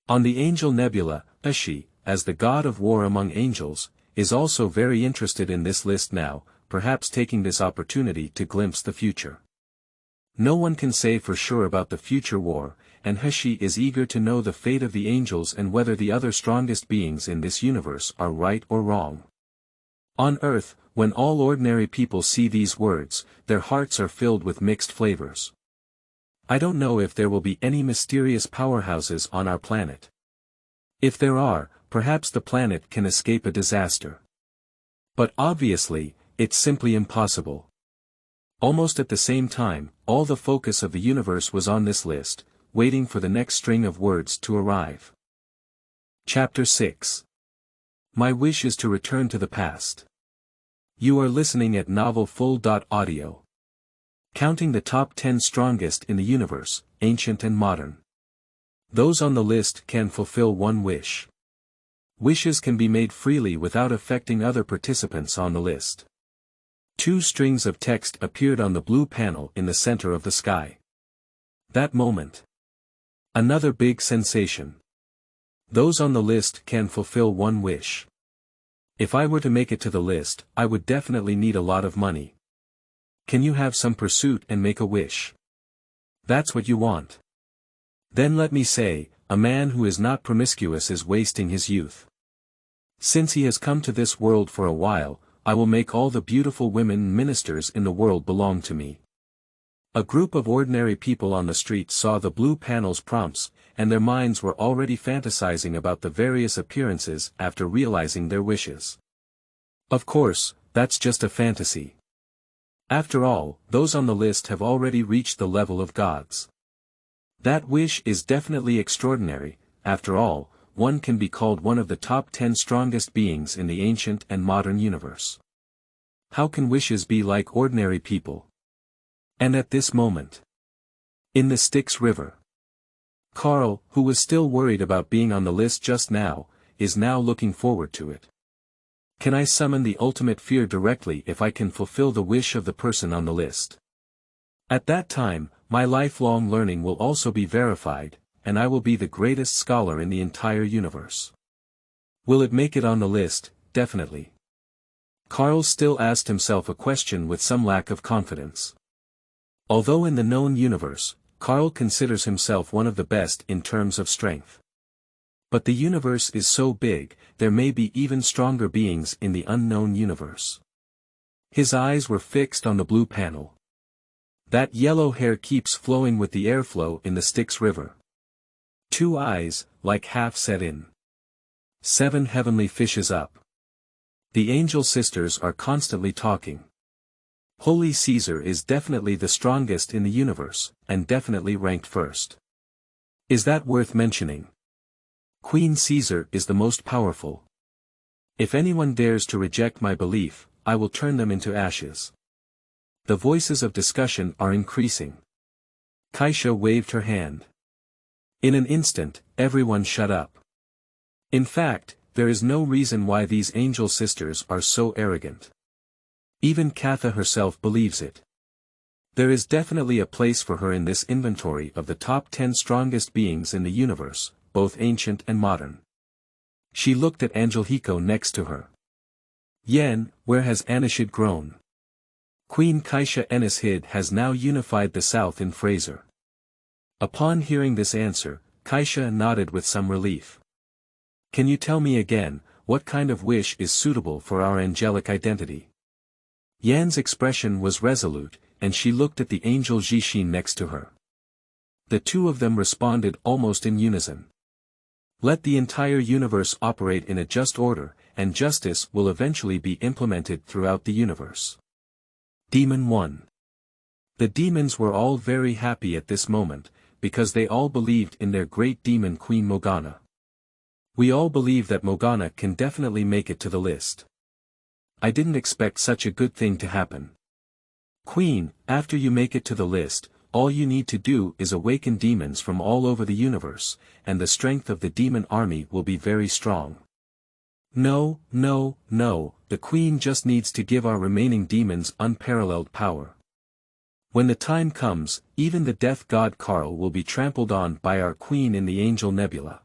On the Angel Nebula, Ashi, as the god of war among angels, is also very interested in this list now, perhaps taking this opportunity to glimpse the future. No one can say for sure about the future war, and Hashi is eager to know the fate of the angels and whether the other strongest beings in this universe are right or wrong. On Earth, when all ordinary people see these words, their hearts are filled with mixed flavors. I don't know if there will be any mysterious powerhouses on our planet. If there are, perhaps the planet can escape a disaster. But obviously, it's simply impossible. Almost at the same time, all the focus of the universe was on this list, waiting for the next string of words to arrive. Chapter 6. My wish is to return to the past. You are listening at Novel Full.Audio. Counting the top 10 strongest in the universe, ancient and modern. Those on the list can fulfill one wish. Wishes can be made freely without affecting other participants on the list. 2 strings of text appeared on the blue panel in the center of the sky. That moment. Another big sensation. Those on the list can fulfill one wish. If I were to make it to the list, I would definitely need a lot of money. Can you have some pursuit and make a wish? That's what you want. Then let me say, a man who is not promiscuous is wasting his youth. Since he has come to this world for a while, I will make all the beautiful women ministers in the world belong to me. A group of ordinary people on the street saw the blue panel's prompts, and their minds were already fantasizing about the various appearances after realizing their wishes. Of course, that's just a fantasy. After all, those on the list have already reached the level of gods. That wish is definitely extraordinary. After all, one can be called one of the top 10 strongest beings in the ancient and modern universe. How can wishes be like ordinary people? And at this moment, in the Styx River, Carl, who was still worried about being on the list just now, is now looking forward to it. Can I summon the ultimate fear directly if I can fulfill the wish of the person on the list? At that time, my lifelong learning will also be verified, and I will be the greatest scholar in the entire universe. Will it make it on the list? Definitely. Carl still asked himself a question with some lack of confidence. Although in the known universe, Carl considers himself one of the best in terms of strength. But the universe is so big, there may be even stronger beings in the unknown universe. His eyes were fixed on the blue panel. That yellow hair keeps flowing with the airflow in the Styx River. 2 eyes, like half set in. 7 heavenly fishes up. The angel sisters are constantly talking. Holy Caesar is definitely the strongest in the universe, and definitely ranked first. Is that worth mentioning? Queen Caesar is the most powerful. If anyone dares to reject my belief, I will turn them into ashes. The voices of discussion are increasing. Kaisha waved her hand. In an instant, everyone shut up. In fact, there is no reason why these angel sisters are so arrogant. Even Katha herself believes it. There is definitely a place for her in this inventory of the top 10 strongest beings in the universe, both ancient and modern. She looked at Angelhiko next to her. Yen, where has Anishid grown? Queen Kaisha Enishid has now unified the south in Fraser. Upon hearing this answer, Kaisha nodded with some relief. Can you tell me again, what kind of wish is suitable for our angelic identity? Yan's expression was resolute, and she looked at the angel Jishin next to her. The two of them responded almost in unison. Let the entire universe operate in a just order, and justice will eventually be implemented throughout the universe. Demon 1. The demons were all very happy at this moment, because they all believed in their great demon Queen Morgana. We all believe that Morgana can definitely make it to the list. I didn't expect such a good thing to happen. Queen, after you make it to the list, all you need to do is awaken demons from all over the universe, and the strength of the demon army will be very strong. No, the Queen just needs to give our remaining demons unparalleled power. When the time comes, even the death god Karl will be trampled on by our Queen in the Angel Nebula.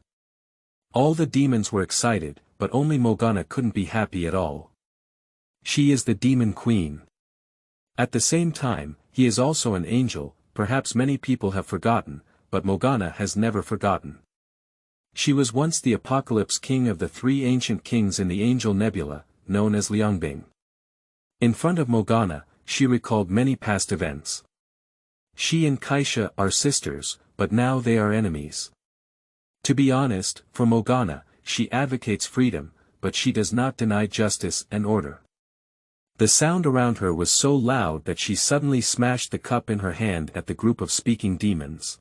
All the demons were excited, but only Morgana couldn't be happy at all. She is the Demon Queen. At the same time, he is also an angel, perhaps many people have forgotten, but Morgana has never forgotten. She was once the Apocalypse King of the 3 ancient kings in the Angel Nebula, known as Lieyang. In front of Morgana, she recalled many past events. She and Kaisha are sisters, but now they are enemies. To be honest, for Morgana, she advocates freedom, but she does not deny justice and order. The sound around her was so loud that she suddenly smashed the cup in her hand at the group of speaking demons.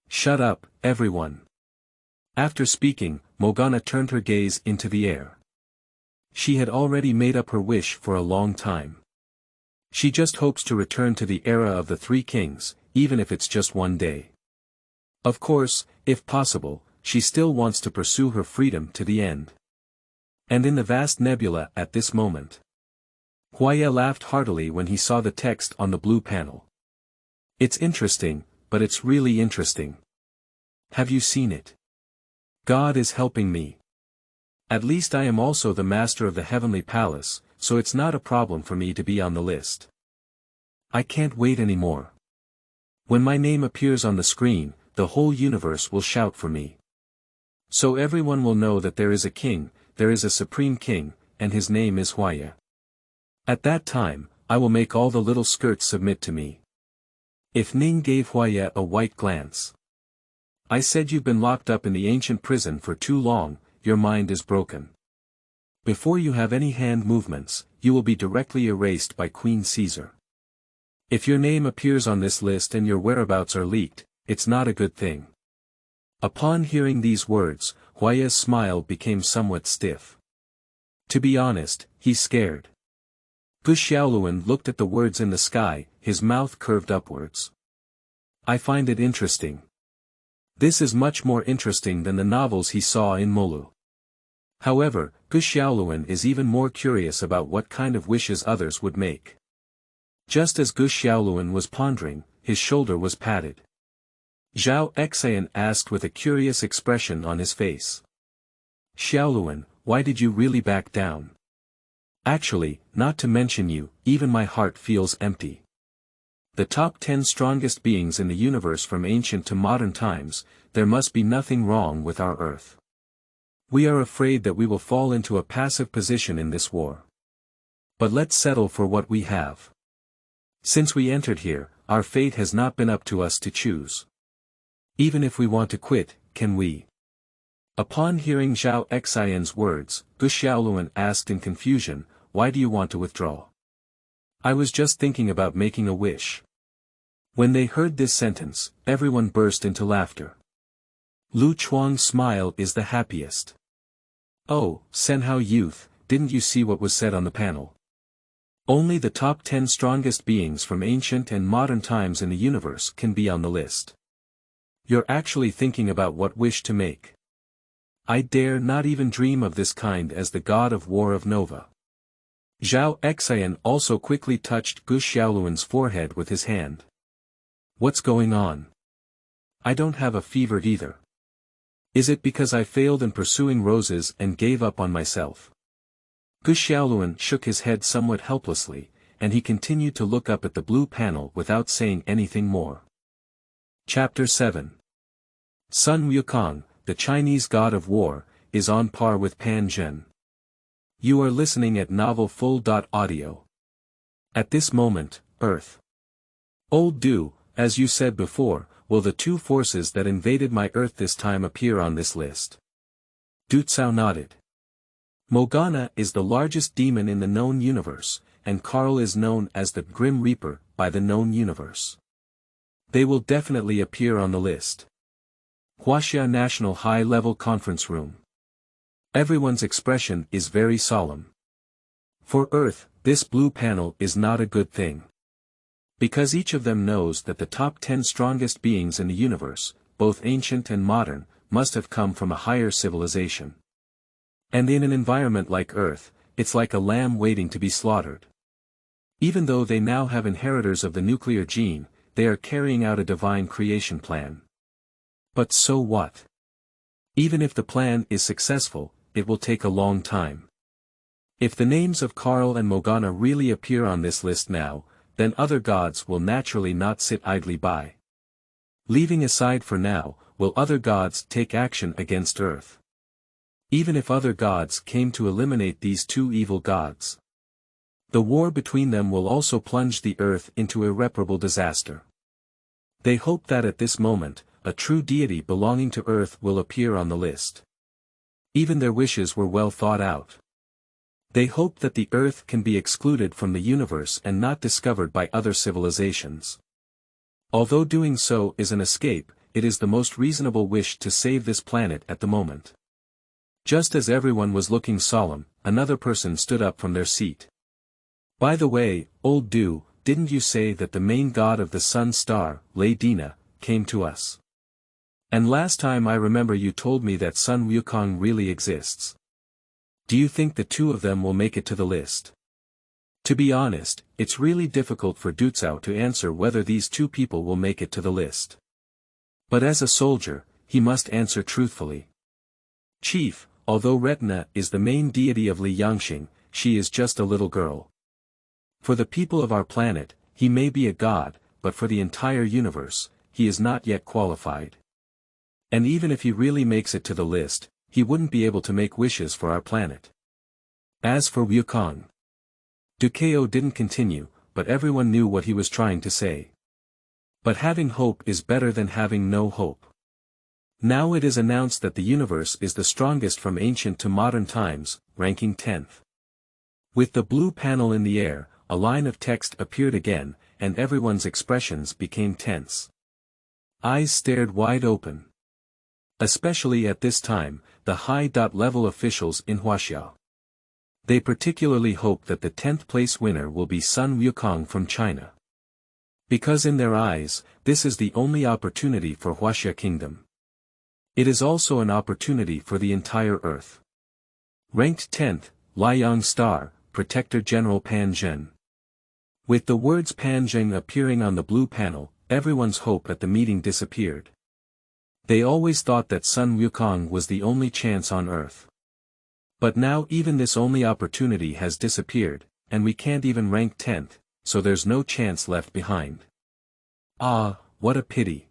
"Shut up, everyone." After speaking, Morgana turned her gaze into the air. She had already made up her wish for a long time. She just hopes to return to the era of the Three Kings, even if it's just one day. Of course, if possible, she still wants to pursue her freedom to the end. And in the vast nebula at this moment, Huaye laughed heartily when he saw the text on the blue panel. "It's interesting, but it's really interesting. Have you seen it? God is helping me. At least I am also the master of the heavenly palace, so it's not a problem for me to be on the list. I can't wait anymore. When my name appears on the screen, the whole universe will shout for me. So everyone will know that there is a king, there is a supreme king, and his name is Huaye. At that time, I will make all the little skirts submit to me." If Ning gave Huaye a white glance. "I said you've been locked up in the ancient prison for too long, your mind is broken. Before you have any hand movements, you will be directly erased by Queen Caesar. If your name appears on this list and your whereabouts are leaked, it's not a good thing." Upon hearing these words, Huaye's smile became somewhat stiff. To be honest, he's scared. Ge Xiaolun looked at the words in the sky, his mouth curved upwards. "I find it interesting. This is much more interesting than the novels he saw in Molu." However, Ge Xiaolun is even more curious about what kind of wishes others would make. Just as Ge Xiaolun was pondering, his shoulder was patted. Zhao Xian asked with a curious expression on his face. "Xiaolun, why did you really back down? Actually, not to mention you, even my heart feels empty. The top 10 strongest beings in the universe from ancient to modern times, there must be nothing wrong with our Earth. We are afraid that we will fall into a passive position in this war. But let's settle for what we have. Since we entered here, our fate has not been up to us to choose. Even if we want to quit, can we?" Upon hearing Zhao Xian's words, Ge Xiaolun asked in confusion, "Why do you want to withdraw?" "I was just thinking about making a wish." When they heard this sentence, everyone burst into laughter. Lu Chuang's smile is the happiest. "Oh, Senhao youth, didn't you see what was said on the panel? Only the top 10 strongest beings from ancient and modern times in the universe can be on the list. You're actually thinking about what wish to make. I dare not even dream of this kind as the god of war of Nova." Zhao Xian also quickly touched Ge Xiaolun's forehead with his hand. "What's going on? I don't have a fever either. Is it because I failed in pursuing roses and gave up on myself?" Ge Xiaolun shook his head somewhat helplessly, and he continued to look up at the blue panel without saying anything more. Chapter 7. Sun Wukong, the Chinese god of war, is on par with Pan Zhen. You are listening at novel full.audio. At this moment, Earth. Old Du, as you said before, will the two forces that invaded my Earth this time appear on this list? Du Cao nodded. Morgana is the largest demon in the known universe, and Karl is known as the Grim Reaper by the known universe. They will definitely appear on the list. Huaxia National High-Level Conference Room. Everyone's expression is very solemn. For Earth, this blue panel is not a good thing. Because each of them knows that the top 10 strongest beings in the universe, both ancient and modern, must have come from a higher civilization. And in an environment like Earth, it's like a lamb waiting to be slaughtered. Even though they now have inheritors of the nuclear gene, they are carrying out a divine creation plan. But so what? Even if the plan is successful, it will take a long time. If the names of Karl and Morgana really appear on this list now, then other gods will naturally not sit idly by. Leaving aside for now, will other gods take action against Earth? even if other gods came to eliminate these two evil gods. The war between them will also plunge the earth into irreparable disaster. They hope that at this moment, a true deity belonging to Earth will appear on the list. Even their wishes were well thought out. They hope that the Earth can be excluded from the universe and not discovered by other civilizations. Although doing so is an escape, it is the most reasonable wish to save this planet at the moment. Just as everyone was looking solemn, another person stood up from their seat. By the way, old Du, didn't you say that the main god of the sun star, Lei Dina, came to us? And last time I remember you told me that Sun Wukong really exists. Do you think the two of them will make it to the list? To be honest, it's really difficult for Du Cao to answer whether these two people will make it to the list. But as a soldier, he must answer truthfully. Chief, although Retina is the main deity of Lieyang, she is just a little girl. For the people of our planet, he may be a god, but for the entire universe, he is not yet qualified. And even if he really makes it to the list, he wouldn't be able to make wishes for our planet. As for Wukong, Du Cao didn't continue, but everyone knew what he was trying to say. But having hope is better than having no hope. Now it is announced that the universe is the strongest from ancient to modern times, ranking 10th. With the blue panel in the air, a line of text appeared again, and everyone's expressions became tense. Eyes stared wide open. Especially at this time, the high-level officials in Huaxia. They particularly hope that the 10th place winner will be Sun Wukong from China. Because in their eyes, this is the only opportunity for Huaxia Kingdom. It is also an opportunity for the entire Earth. Ranked 10th, Lieyang Star, Protector General Pan Zhen. With the words Pan Zhen appearing on the blue panel, everyone's hope at the meeting disappeared. They always thought that Sun Wukong was the only chance on Earth. But now even this only opportunity has disappeared, and we can't even rank 10th, so there's no chance left behind. Ah, what a pity.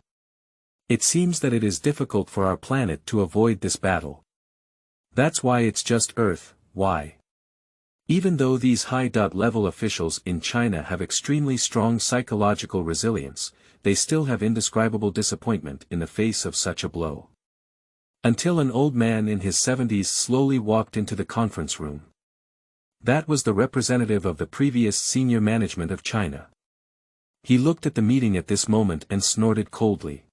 It seems that it is difficult for our planet to avoid this battle. That's why it's just Earth, why? Even though these high-level officials in China have extremely strong psychological resilience, they still have indescribable disappointment in the face of such a blow. Until an old man in his 70s slowly walked into the conference room. That was the representative of the previous senior management of China. He looked at the meeting at this moment and snorted coldly.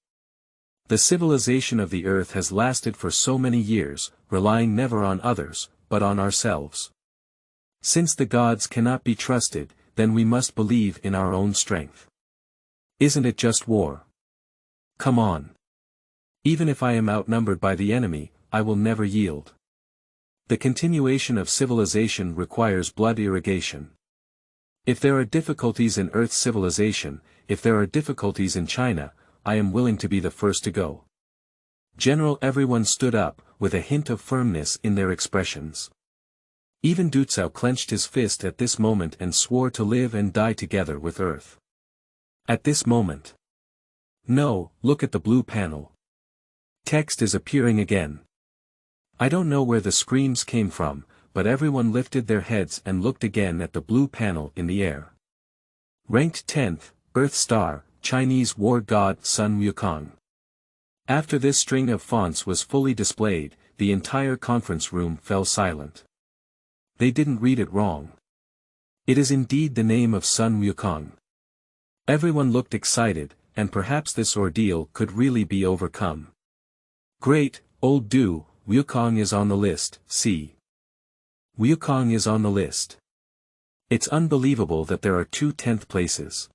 The civilization of the Earth has lasted for so many years, relying never on others, but on ourselves. Since the gods cannot be trusted, then we must believe in our own strength. Isn't it just war? Come on. Even if I am outnumbered by the enemy, I will never yield. The continuation of civilization requires blood irrigation. If there are difficulties in Earth's civilization, if there are difficulties in China, I am willing to be the first to go. General, everyone stood up, with a hint of firmness in their expressions. Even Du Cao clenched his fist at this moment and swore to live and die together with Earth. At this moment. No, look at the blue panel. Text is appearing again. I don't know where the screams came from, but everyone lifted their heads and looked again at the blue panel in the air. Ranked 10th, Earthstar, Chinese war god Sun Wukong. After this string of fonts was fully displayed, the entire conference room fell silent. They didn't read it wrong. It is indeed the name of Sun Wukong. Everyone looked excited, and perhaps this ordeal could really be overcome. Great, old Du, Wukong is on the list, see. Wukong is on the list. It's unbelievable that there are two 10th places.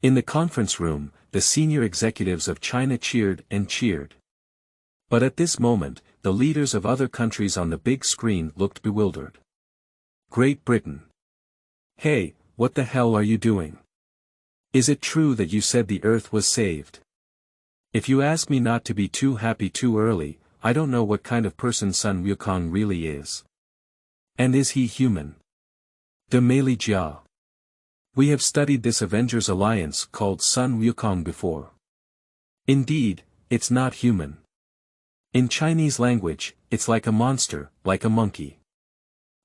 In the conference room, the senior executives of China cheered and cheered. But at this moment, the leaders of other countries on the big screen looked bewildered. Great Britain. Hey, what the hell are you doing? Is it true that you said the Earth was saved? If you ask me not to be too happy too early, I don't know what kind of person Sun Wukong really is. And is he human? De Meili Jia. We have studied this Avengers alliance called Sun Wukong before. Indeed, it's not human. In Chinese language, it's like a monster, like a monkey.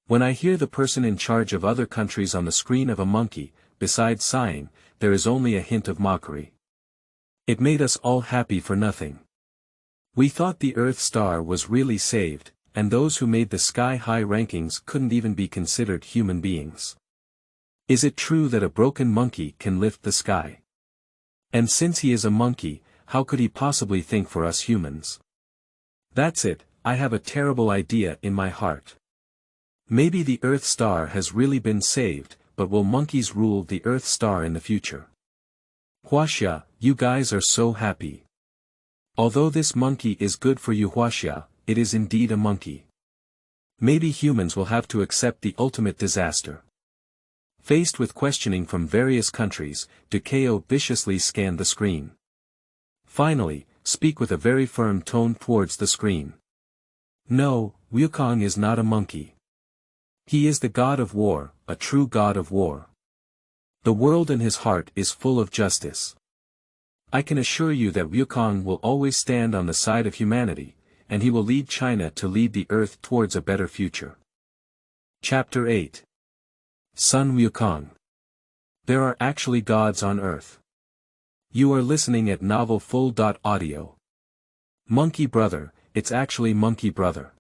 When I hear the person in charge of other countries on the screen of a monkey, besides sighing, there is only a hint of mockery. It made us all happy for nothing. We thought the Earthstar was really saved, and those who made the sky-high rankings couldn't even be considered human beings. Is it true that a broken monkey can lift the sky? And since he is a monkey, how could he possibly think for us humans? That's it, I have a terrible idea in my heart. Maybe the Earthstar has really been saved, but will monkeys rule the Earthstar in the future? Huaxia, you guys are so happy. Although this monkey is good for you Huaxia, it is indeed a monkey. Maybe humans will have to accept the ultimate disaster. Faced with questioning from various countries, Ducao viciously scanned the screen. Finally, speak with a very firm tone towards the screen. No, Wukong is not a monkey. He is the god of war, a true god of war. The world in his heart is full of justice. I can assure you that Wukong will always stand on the side of humanity, and he will lead China to lead the earth towards a better future. Chapter 8. Sun Wukong. There are actually gods on earth. You are listening at novelfull.audio. Monkey brother, it's actually monkey brother.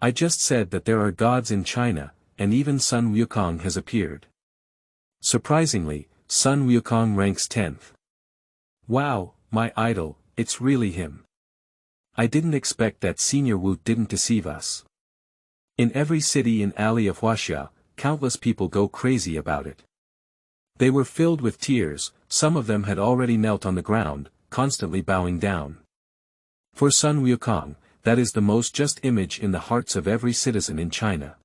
I just said that there are gods in China, and even Sun Wukong has appeared. Surprisingly, Sun Wukong ranks 10th. Wow, my idol, it's really him. I didn't expect that Senior Wu didn't deceive us. In every city in Alley of Huaxia, countless people go crazy about it. They were filled with tears, some of them had already knelt on the ground, constantly bowing down. For Sun Wukong, that is the most just image in the hearts of every citizen in China.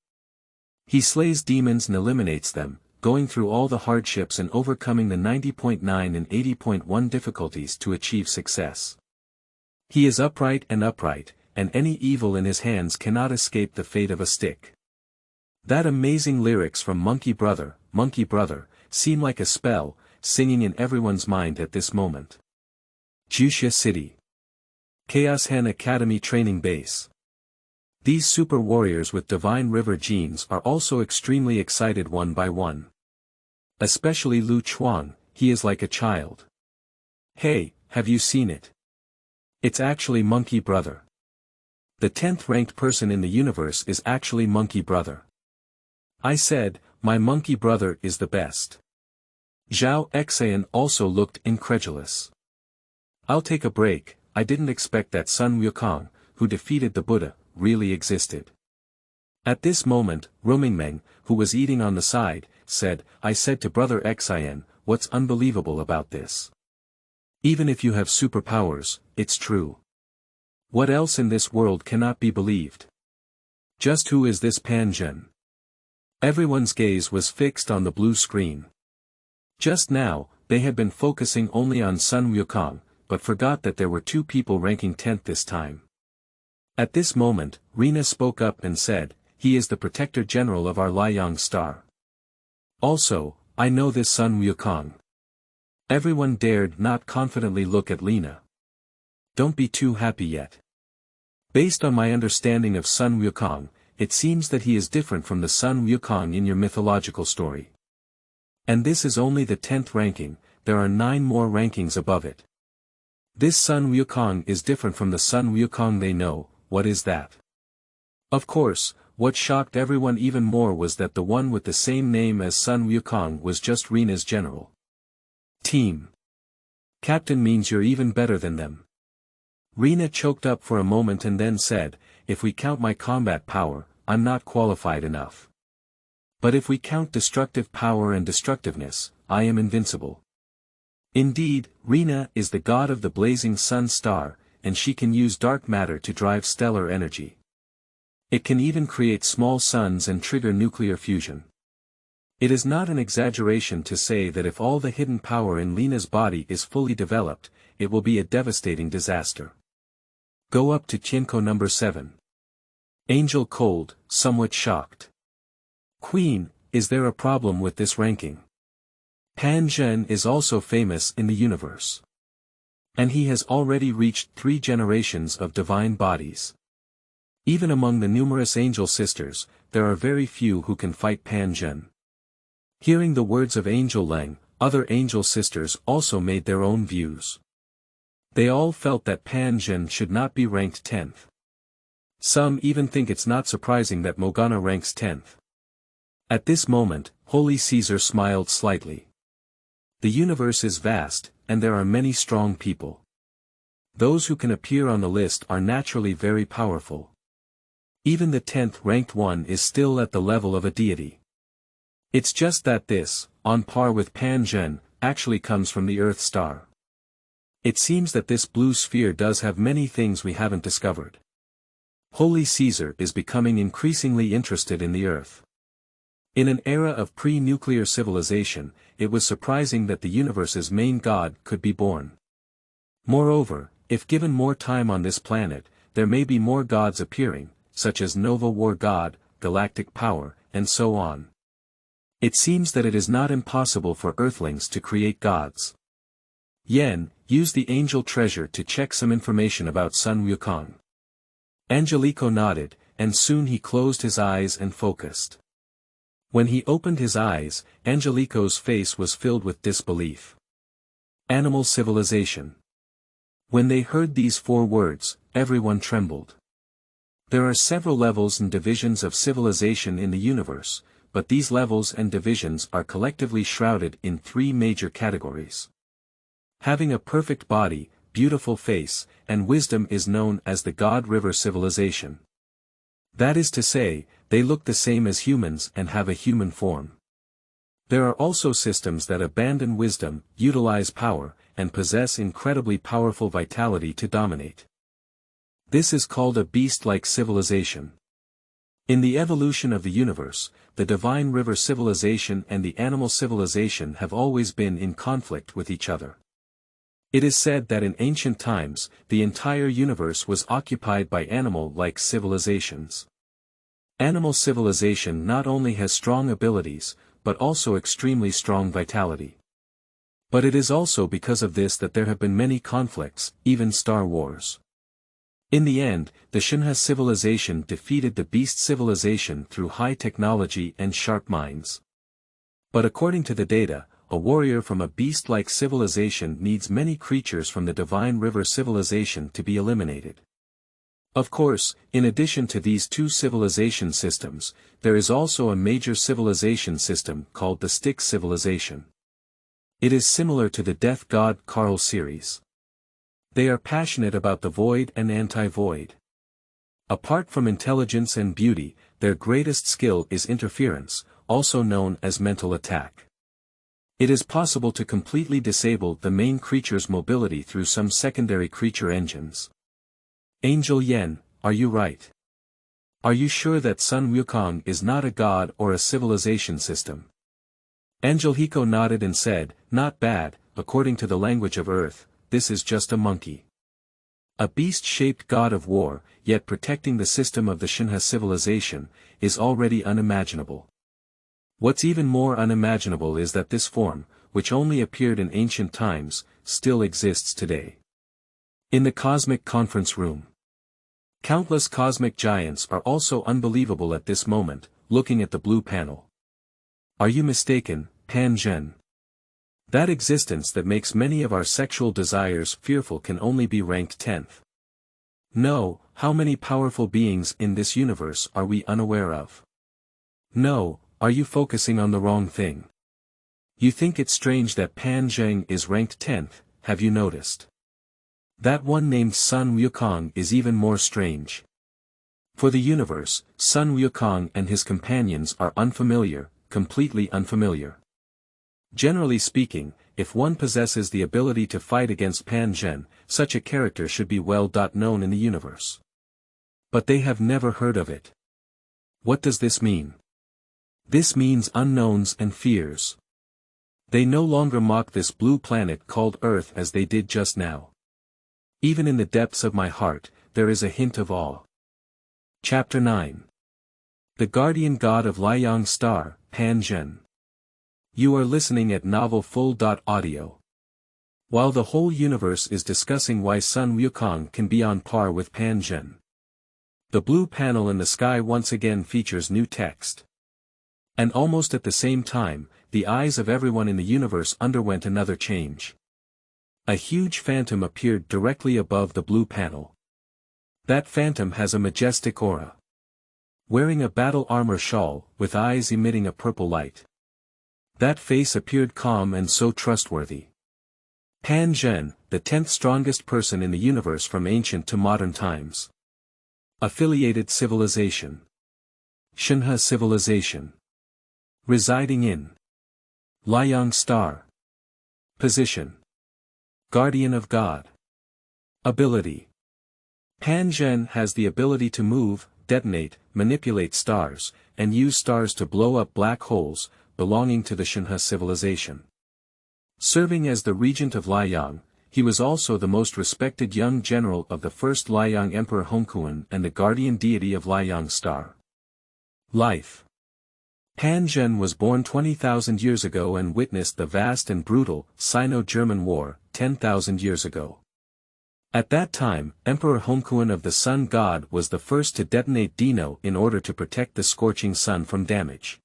He slays demons and eliminates them, going through all the hardships and overcoming the 90.9 and 80.1 difficulties to achieve success. He is upright, and any evil in his hands cannot escape the fate of a stick. That amazing lyrics from Monkey Brother, seem like a spell, singing in everyone's mind at this moment. Juxia City. Chaos Hen Academy Training Base. These super warriors with divine river genes are also extremely excited one by one. Especially Lu Chuang, he is like a child. Hey, have you seen it? It's actually Monkey Brother. The 10th ranked person in the universe is actually Monkey Brother. I said, my monkey brother is the best. Zhao Exayan also looked incredulous. I'll take a break, I didn't expect that Sun Wukong, who defeated the Buddha, really existed. At this moment, Rumingmeng, who was eating on the side, said, I said to Brother Exayan, what's unbelievable about this? Even if you have superpowers, it's true. What else in this world cannot be believed? Just who is this Pan Zhen? Everyone's gaze was fixed on the blue screen. Just now, they had been focusing only on Sun Wukong, but forgot that there were two people ranking 10th this time. At this moment, Rina spoke up and said, he is the protector general of our Lieyang star. Also, I know this Sun Wukong. Everyone dared not confidently look at Lina. Don't be too happy yet. Based on my understanding of Sun Wukong, it seems that he is different from the Sun Wukong in your mythological story. And this is only the 10th ranking, there are 9 more rankings above it. This Sun Wukong is different from the Sun Wukong they know, what is that? Of course, what shocked everyone even more was that the one with the same name as Sun Wukong was just Rina's general. Team. Captain means you're even better than them. Rina choked up for a moment and then said, if we count my combat power, I'm not qualified enough. But if we count destructive power and destructiveness, I am invincible. Indeed, Rina is the god of the blazing sun star, and she can use dark matter to drive stellar energy. It can even create small suns and trigger nuclear fusion. It is not an exaggeration to say that if all the hidden power in Lina's body is fully developed, it will be a devastating disaster. Go up to Tianko number 7. Angel cold, somewhat shocked. Queen, is there a problem with this ranking? Pan Zhen is also famous in the universe. And he has already reached 3 generations of divine bodies. Even among the numerous angel sisters, there are very few who can fight Pan Zhen. Hearing the words of Angel Lieyang, other angel sisters also made their own views. They all felt that Pan Zhen should not be ranked 10th. Some even think it's not surprising that Morgana ranks 10th. At this moment, Holy Caesar smiled slightly. The universe is vast, and there are many strong people. Those who can appear on the list are naturally very powerful. Even the 10th ranked one is still at the level of a deity. It's just that this, on par with Pan Zhen, actually comes from the Earthstar. It seems that this blue sphere does have many things we haven't discovered. Holy Caesar is becoming increasingly interested in the Earth. In an era of pre-nuclear civilization, it was surprising that the universe's main god could be born. Moreover, if given more time on this planet, there may be more gods appearing, such as Nova War God, Galactic Power, and so on. It seems that it is not impossible for Earthlings to create gods. Yen, use the angel treasure to check some information about Sun Wukong. Angelhiko nodded, and soon he closed his eyes and focused. When he opened his eyes, Angelhiko's face was filled with disbelief. Animal civilization. When they heard these 4 words, everyone trembled. There are several levels and divisions of civilization in the universe, but these levels and divisions are collectively shrouded in 3 major categories. Having a perfect body, beautiful face, and wisdom is known as the God River civilization. That is to say, they look the same as humans and have a human form. There are also systems that abandon wisdom, utilize power, and possess incredibly powerful vitality to dominate. This is called a beast-like civilization. In the evolution of the universe, the divine river civilization and the animal civilization have always been in conflict with each other. It is said that in ancient times, the entire universe was occupied by animal-like civilizations. Animal civilization not only has strong abilities, but also extremely strong vitality. But it is also because of this that there have been many conflicts, even star wars. In the end, the Shinha civilization defeated the beast civilization through high technology and sharp minds. But according to the data, a warrior from a beast-like civilization needs many creatures from the divine river civilization to be eliminated. Of course, in addition to these 2 civilization systems, there is also a major civilization system called the Styx civilization. It is similar to the Death God Karl series. They are passionate about the void and anti-void. Apart from intelligence and beauty, their greatest skill is interference, also known as mental attack. It is possible to completely disable the main creature's mobility through some secondary creature engines. Angel Yen, are you right? Are you sure that Sun Wukong is not a god or a civilization system? Angelhiko nodded and said, not bad, according to the language of Earth, this is just a monkey. A beast-shaped god of war, yet protecting the system of the Shinha civilization, is already unimaginable. What's even more unimaginable is that this form, which only appeared in ancient times, still exists today. In the cosmic conference room. Countless cosmic giants are also unbelievable at this moment, looking at the blue panel. Are you mistaken, Pan Zhen? That existence that makes many of our sexual desires fearful can only be ranked 10th. No, how many powerful beings in this universe are we unaware of? No, are you focusing on the wrong thing? You think it's strange that Pan Zhen is ranked 10th, have you noticed? That one named Sun Wukong is even more strange. For the universe, Sun Wukong and his companions are unfamiliar, completely unfamiliar. Generally speaking, if one possesses the ability to fight against Pan Zhen, such a character should be well known in the universe. But they have never heard of it. What does this mean? This means unknowns and fears. They no longer mock this blue planet called Earth as they did just now. Even in the depths of my heart, there is a hint of awe. Chapter 9. The Guardian God of Lieyang Star, Pan Zhen. You are listening at novel.Audio. While the whole universe is discussing why Sun Wukong can be on par with Pan Zhen. The blue panel in the sky once again features new text. And almost at the same time, the eyes of everyone in the universe underwent another change. A huge phantom appeared directly above the blue panel. That phantom has a majestic aura. Wearing a battle armor shawl, with eyes emitting a purple light. That face appeared calm and so trustworthy. Pan Zhen, the 10th strongest person in the universe from ancient to modern times. Affiliated civilization. Shenhe civilization. Residing in Lieyang star. Position. Guardian of God. Ability. Pan Zhen has the ability to move, detonate, manipulate stars, and use stars to blow up black holes, belonging to the Shenhe civilization. Serving as the regent of Lieyang, he was also the most respected young general of the first Lieyang Emperor Hongquan and the guardian deity of Lieyang star. Life. Pan Zhen was born 20,000 years ago and witnessed the vast and brutal Sino-German War 10,000 years ago. At that time, Emperor Hongquan of the Sun God was the first to detonate Dino in order to protect the scorching sun from damage.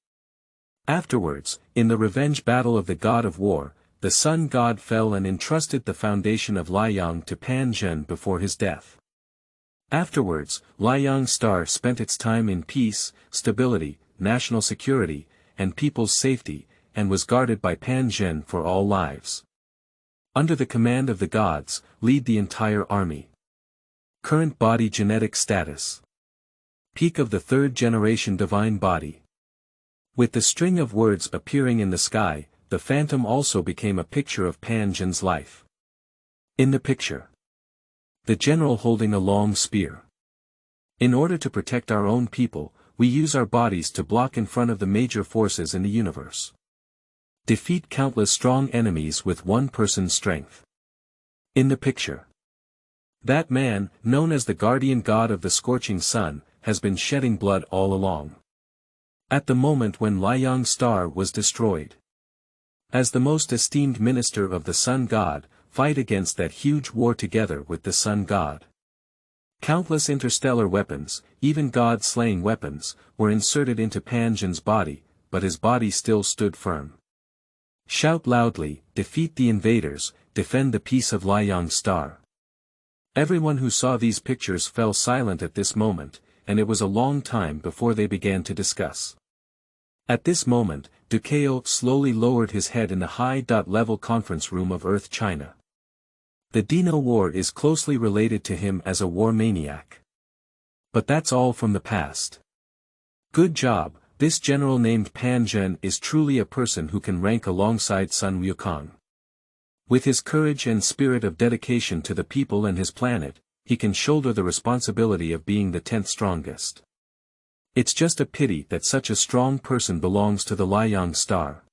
Afterwards, in the revenge battle of the God of War, the Sun God fell and entrusted the foundation of Lieyang to Pan Zhen before his death. Afterwards, Lieyang star spent its time in peace, stability, national security, and people's safety, and was guarded by Pan Zhen for all lives. Under the command of the gods, lead the entire army. Current body genetic status. Peak of the third generation divine body. With the string of words appearing in the sky, the phantom also became a picture of Pan Zhen's life. In the picture, the general holding a long spear. In order to protect our own people, we use our bodies to block in front of the major forces in the universe. Defeat countless strong enemies with one person's strength. In the picture, that man, known as the guardian god of the scorching sun, has been shedding blood all along. At the moment when Lieyang star was destroyed. As the most esteemed minister of the sun god, fight against that huge war together with the sun god. Countless interstellar weapons, even god-slaying weapons, were inserted into Pan Zhen's body, but his body still stood firm. Shout loudly, defeat the invaders, defend the peace of Lieyang star. Everyone who saw these pictures fell silent at this moment, and it was a long time before they began to discuss. At this moment, Ducao slowly lowered his head in the high-level conference room of Earth China. The Dino War is closely related to him as a war maniac. But that's all from the past. Good job, this general named Pan Zhen is truly a person who can rank alongside Sun Wukong. With his courage and spirit of dedication to the people and his planet, he can shoulder the responsibility of being the 10th strongest. It's just a pity that such a strong person belongs to the Lieyang star.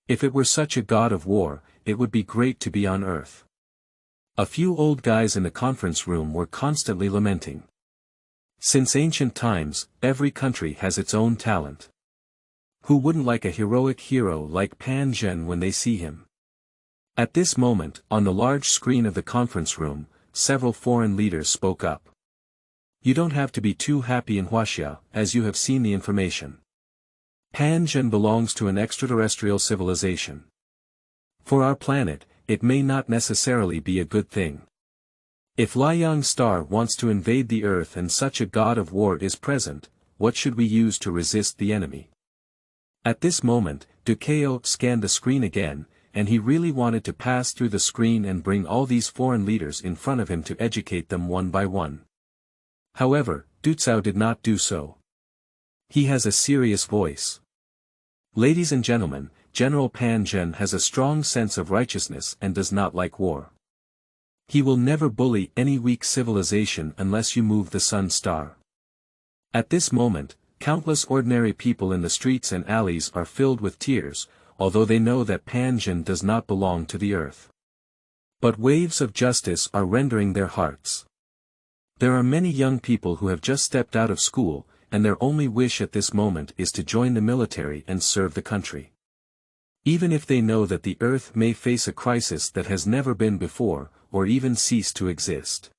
If it were such a god of war, it would be great to be on Earth. A few old guys in the conference room were constantly lamenting. Since ancient times, every country has its own talent. Who wouldn't like a heroic hero like Pan Zhen when they see him? At this moment, on the large screen of the conference room, several foreign leaders spoke up. You don't have to be too happy in Huaxia, as you have seen the information. Pan Zhen belongs to an extraterrestrial civilization. For our planet, it may not necessarily be a good thing. If Lieyang star wants to invade the Earth and such a god of war is present, what should we use to resist the enemy? At this moment, Ducao scanned the screen again, and he really wanted to pass through the screen and bring all these foreign leaders in front of him to educate them one by one. However, Ducao did not do so. He has a serious voice. Ladies and gentlemen, General Pan Zhen has a strong sense of righteousness and does not like war. He will never bully any weak civilization unless you move the sun star. At this moment, countless ordinary people in the streets and alleys are filled with tears, although they know that Pan Zhen does not belong to the earth. But waves of justice are rendering their hearts. There are many young people who have just stepped out of school, and their only wish at this moment is to join the military and serve the country. Even if they know that the Earth may face a crisis that has never been before, or even cease to exist.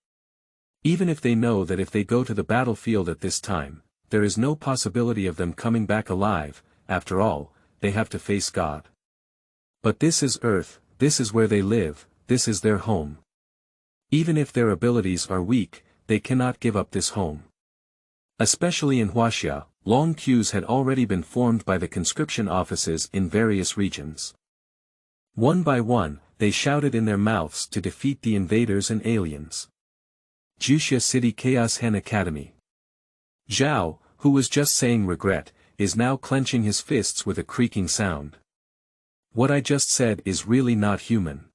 Even if they know that if they go to the battlefield at this time, there is no possibility of them coming back alive, after all, they have to face God. But this is Earth, this is where they live, this is their home. Even if their abilities are weak, they cannot give up this home. Especially in Huaxia, long queues had already been formed by the conscription offices in various regions. One by one, they shouted in their mouths to defeat the invaders and aliens. Juxia City Chaos Hen Academy. Zhao, who was just saying regret, is now clenching his fists with a creaking sound. What I just said is really not human.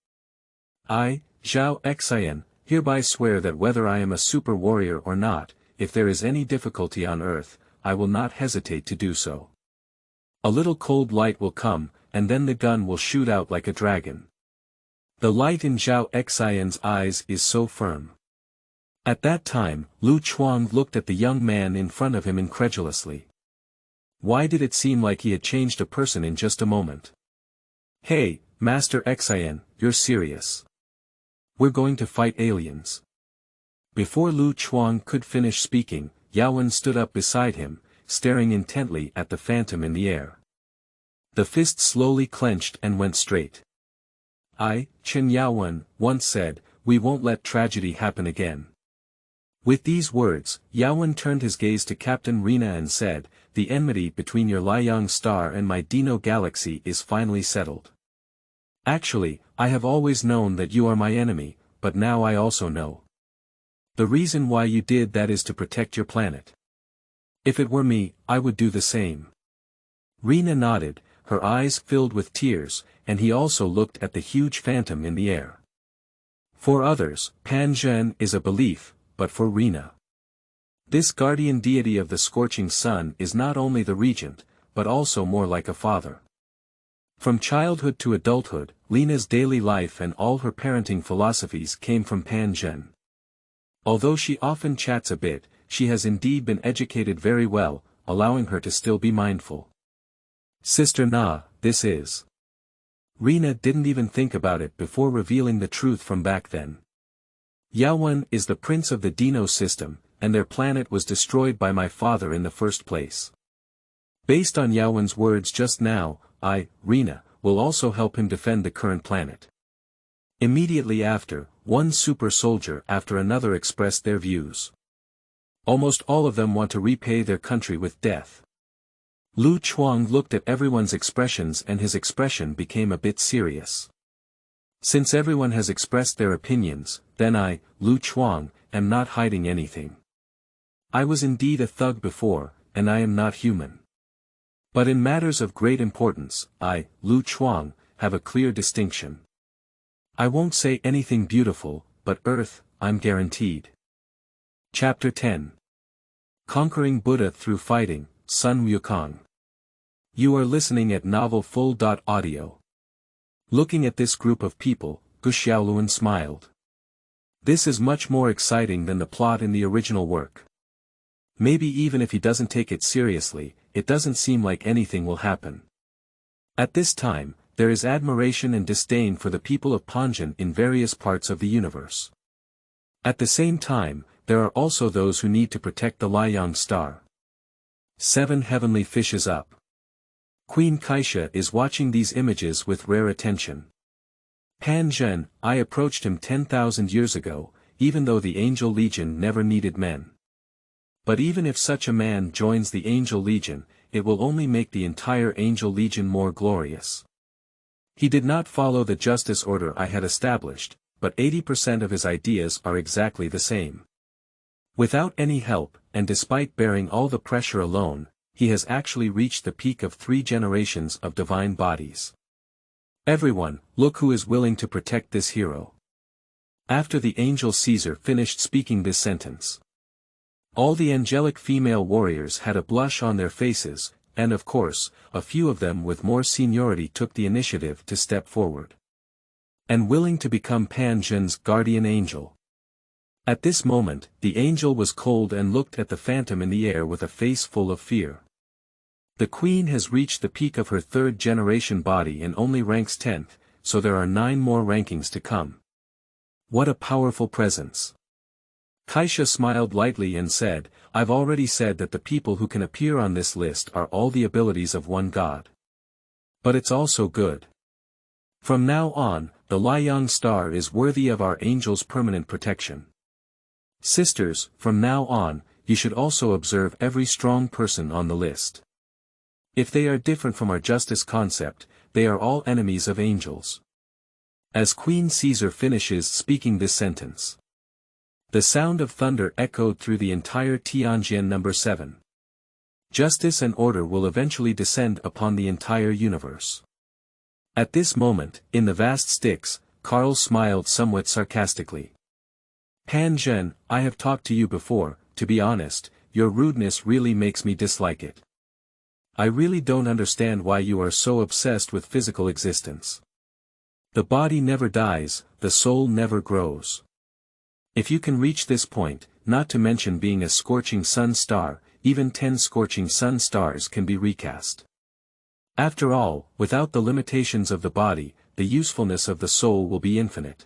I, Zhao Xian, hereby swear that whether I am a super warrior or not, if there is any difficulty on Earth, I will not hesitate to do so. A little cold light will come, and then the gun will shoot out like a dragon. The light in Zhao Xian's eyes is so firm. At that time, Lu Chuang looked at the young man in front of him incredulously. Why did it seem like he had changed a person in just a moment? Hey, Master Xian, you're serious. We're going to fight aliens. Before Lu Chuang could finish speaking, Yaowen stood up beside him, staring intently at the phantom in the air. The fist slowly clenched and went straight. Chen Yaowen once said, we won't let tragedy happen again. With these words, Yaowen turned his gaze to Captain Rina and said, the enmity between your Lieyang star and my Dino galaxy is finally settled. Actually, I have always known that you are my enemy, but now I also know. The reason why you did that is to protect your planet. If it were me, I would do the same. Rina nodded, her eyes filled with tears, and he also looked at the huge phantom in the air. For others, Pan Zhen is a belief, but for Rina, this guardian deity of the scorching sun is not only the regent, but also more like a father. From childhood to adulthood, Lina's daily life and all her parenting philosophies came from Pan Zhen. Although she often chats a bit, she has indeed been educated very well, allowing her to still be mindful. Sister Na, this is. Rina didn't even think about it before revealing the truth from back then. Yaowen is the prince of the Dino system, and their planet was destroyed by my father in the first place. Based on Yaowen's words just now, I, Rina, will also help him defend the current planet. Immediately after, one super soldier after another expressed their views. Almost all of them want to repay their country with death. Lu Chuang looked at everyone's expressions and his expression became a bit serious. Since everyone has expressed their opinions, then I, Lu Chuang, am not hiding anything. I was indeed a thug before, and I am not human. But in matters of great importance, I, Lu Chuang, have a clear distinction. I won't say anything beautiful, but Earth, I'm guaranteed. Chapter 10. Conquering Buddha Through Fighting, Sun Wukong. You are listening at Novel Full.audio. Looking at this group of people, Ge Xiaolun smiled. This is much more exciting than the plot in the original work. Maybe even if he doesn't take it seriously, it doesn't seem like anything will happen. At this time, there is admiration and disdain for the people of Panjin in various parts of the universe. At the same time, there are also those who need to protect the Lieyang star. 7 heavenly fishes up. Queen Kaisha is watching these images with rare attention. Pan Zhen, I approached him 10,000 years ago, even though the Angel Legion never needed men. But even if such a man joins the Angel Legion, it will only make the entire Angel Legion more glorious. He did not follow the justice order I had established, but 80% of his ideas are exactly the same. Without any help, and despite bearing all the pressure alone, he has actually reached the peak of 3 generations of divine bodies. Everyone, look who is willing to protect this hero. After the angel Caesar finished speaking this sentence, all the angelic female warriors had a blush on their faces, and of course, a few of them with more seniority took the initiative to step forward. And willing to become Pan Zhen's guardian angel. At this moment, the angel was cold and looked at the phantom in the air with a face full of fear. The queen has reached the peak of her third-generation body and only ranks 10th, so there are 9 more rankings to come. What a powerful presence. Kaisha smiled lightly and said, I've already said that the people who can appear on this list are all the abilities of one god. But it's also good. From now on, the Lieyang star is worthy of our angel's permanent protection. Sisters, from now on, you should also observe every strong person on the list. If they are different from our justice concept, they are all enemies of angels. As Queen Caesar finishes speaking this sentence, the sound of thunder echoed through the entire Tianjin number 7. Justice and order will eventually descend upon the entire universe. At this moment, in the vast Styx, Karl smiled somewhat sarcastically. Pan Zhen, I have talked to you before, to be honest, your rudeness really makes me dislike it. I really don't understand why you are so obsessed with physical existence. The body never dies, the soul never grows. If you can reach this point, not to mention being a scorching sun star, even 10 scorching sun stars can be recast. After all, without the limitations of the body, the usefulness of the soul will be infinite.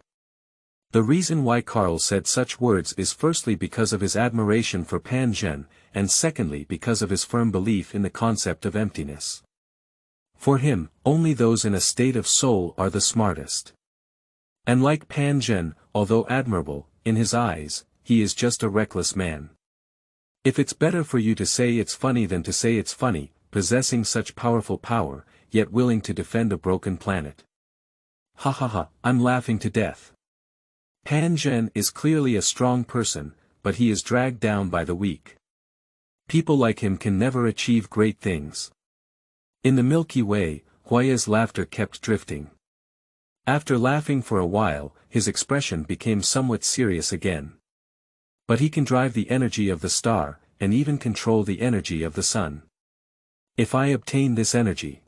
The reason why Karl said such words is firstly because of his admiration for Pan Zhen, and secondly because of his firm belief in the concept of emptiness. For him, only those in a state of soul are the smartest. And like Pan Zhen, although admirable, in his eyes, he is just a reckless man. If it's better for you to say it's funny than to say it's funny, possessing such powerful power, yet willing to defend a broken planet. Ha ha ha, I'm laughing to death. Pan Zhen is clearly a strong person, but he is dragged down by the weak. People like him can never achieve great things. In the Milky Way, Huaye's laughter kept drifting. After laughing for a while, his expression became somewhat serious again. But he can drive the energy of the star, and even control the energy of the sun. If I obtain this energy.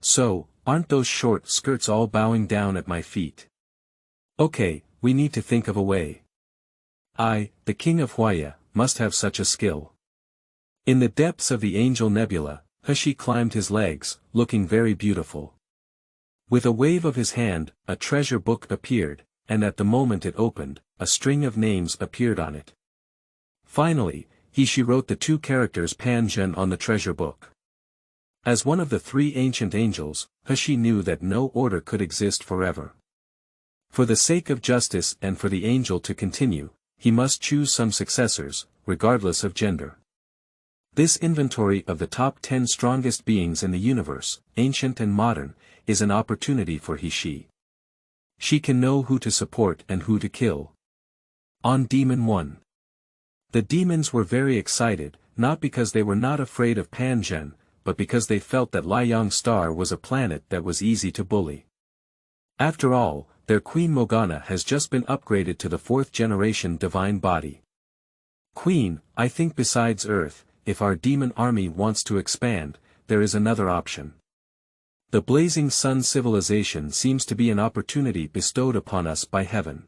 So, aren't those short skirts all bowing down at my feet? Okay, we need to think of a way. I, the king of Huaye, must have such a skill. In the depths of the angel nebula, He climbed his legs, looking very beautiful. With a wave of his hand, a treasure book appeared, and at the moment it opened, a string of names appeared on it. Finally, she wrote the 2 characters Pan Zhen on the treasure book. As one of the 3 ancient angels, He knew that no order could exist forever. For the sake of justice and for the angel to continue, he must choose some successors, regardless of gender. This inventory of the top 10 strongest beings in the universe, ancient and modern, is an opportunity for she. She can know who to support and who to kill. On Demon 1. The demons were very excited, not because they were not afraid of Pan Zhen, but because they felt that Lieyang Star was a planet that was easy to bully. After all, their Queen Morgana has just been upgraded to the 4th generation divine body. Queen, I think besides Earth, if our demon army wants to expand, there is another option. The blazing sun civilization seems to be an opportunity bestowed upon us by heaven.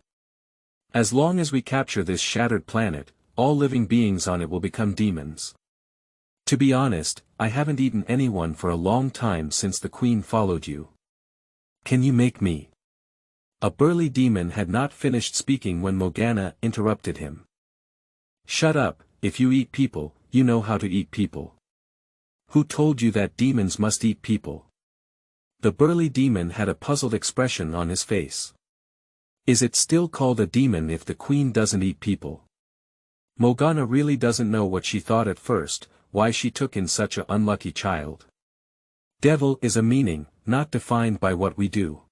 As long as we capture this shattered planet, all living beings on it will become demons. To be honest, I haven't eaten anyone for a long time since the Queen followed you. Can you make me? A burly demon had not finished speaking when Morgana interrupted him. Shut up, if you eat people, you know how to eat people. Who told you that demons must eat people? The burly demon had a puzzled expression on his face. Is it still called a demon if the Queen doesn't eat people? Morgana really doesn't know what she thought at first, why she took in such an unlucky child. Devil is a meaning, not defined by what we do.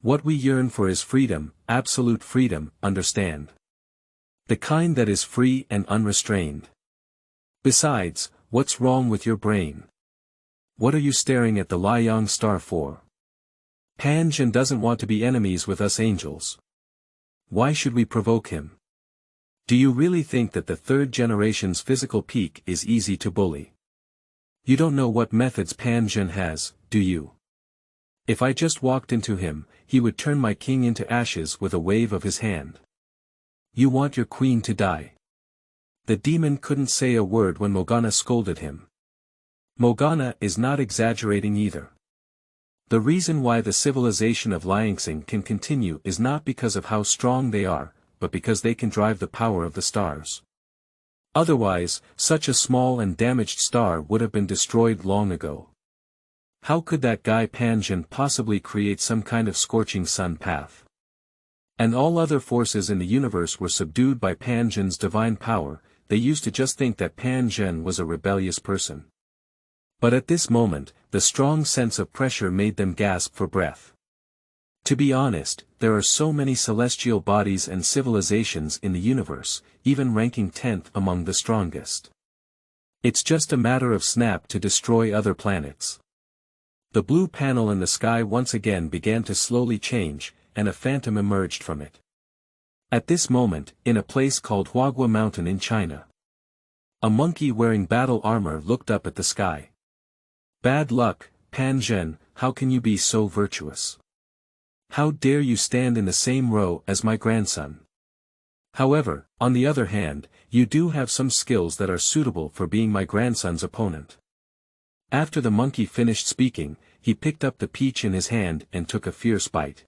What we yearn for is freedom, absolute freedom, understand? The kind that is free and unrestrained. Besides, what's wrong with your brain? What are you staring at the Lieyang Star for? Pan Zhen doesn't want to be enemies with us angels. Why should we provoke him? Do you really think that the 3rd generation's physical peak is easy to bully? You don't know what methods Pan Zhen has, do you? If I just walked into him, he would turn my king into ashes with a wave of his hand. You want your queen to die. The demon couldn't say a word when Morgana scolded him. Morgana is not exaggerating either. The reason why the civilization of Lieyang can continue is not because of how strong they are, but because they can drive the power of the stars. Otherwise, such a small and damaged star would have been destroyed long ago. How could that guy Pan Zhen possibly create some kind of scorching sun path? And all other forces in the universe were subdued by Pan Zhen's divine power. They used to just think that Pan Zhen was a rebellious person. But at this moment, the strong sense of pressure made them gasp for breath. To be honest, there are so many celestial bodies and civilizations in the universe, even ranking 10th among the strongest. It's just a matter of snap to destroy other planets. The blue panel in the sky once again began to slowly change, and a phantom emerged from it. At this moment, in a place called Huagua Mountain in China, a monkey wearing battle armor looked up at the sky. Bad luck, Pan Zhen, how can you be so virtuous? How dare you stand in the same row as my grandson? However, on the other hand, you do have some skills that are suitable for being my grandson's opponent. After the monkey finished speaking, he picked up the peach in his hand and took a fierce bite.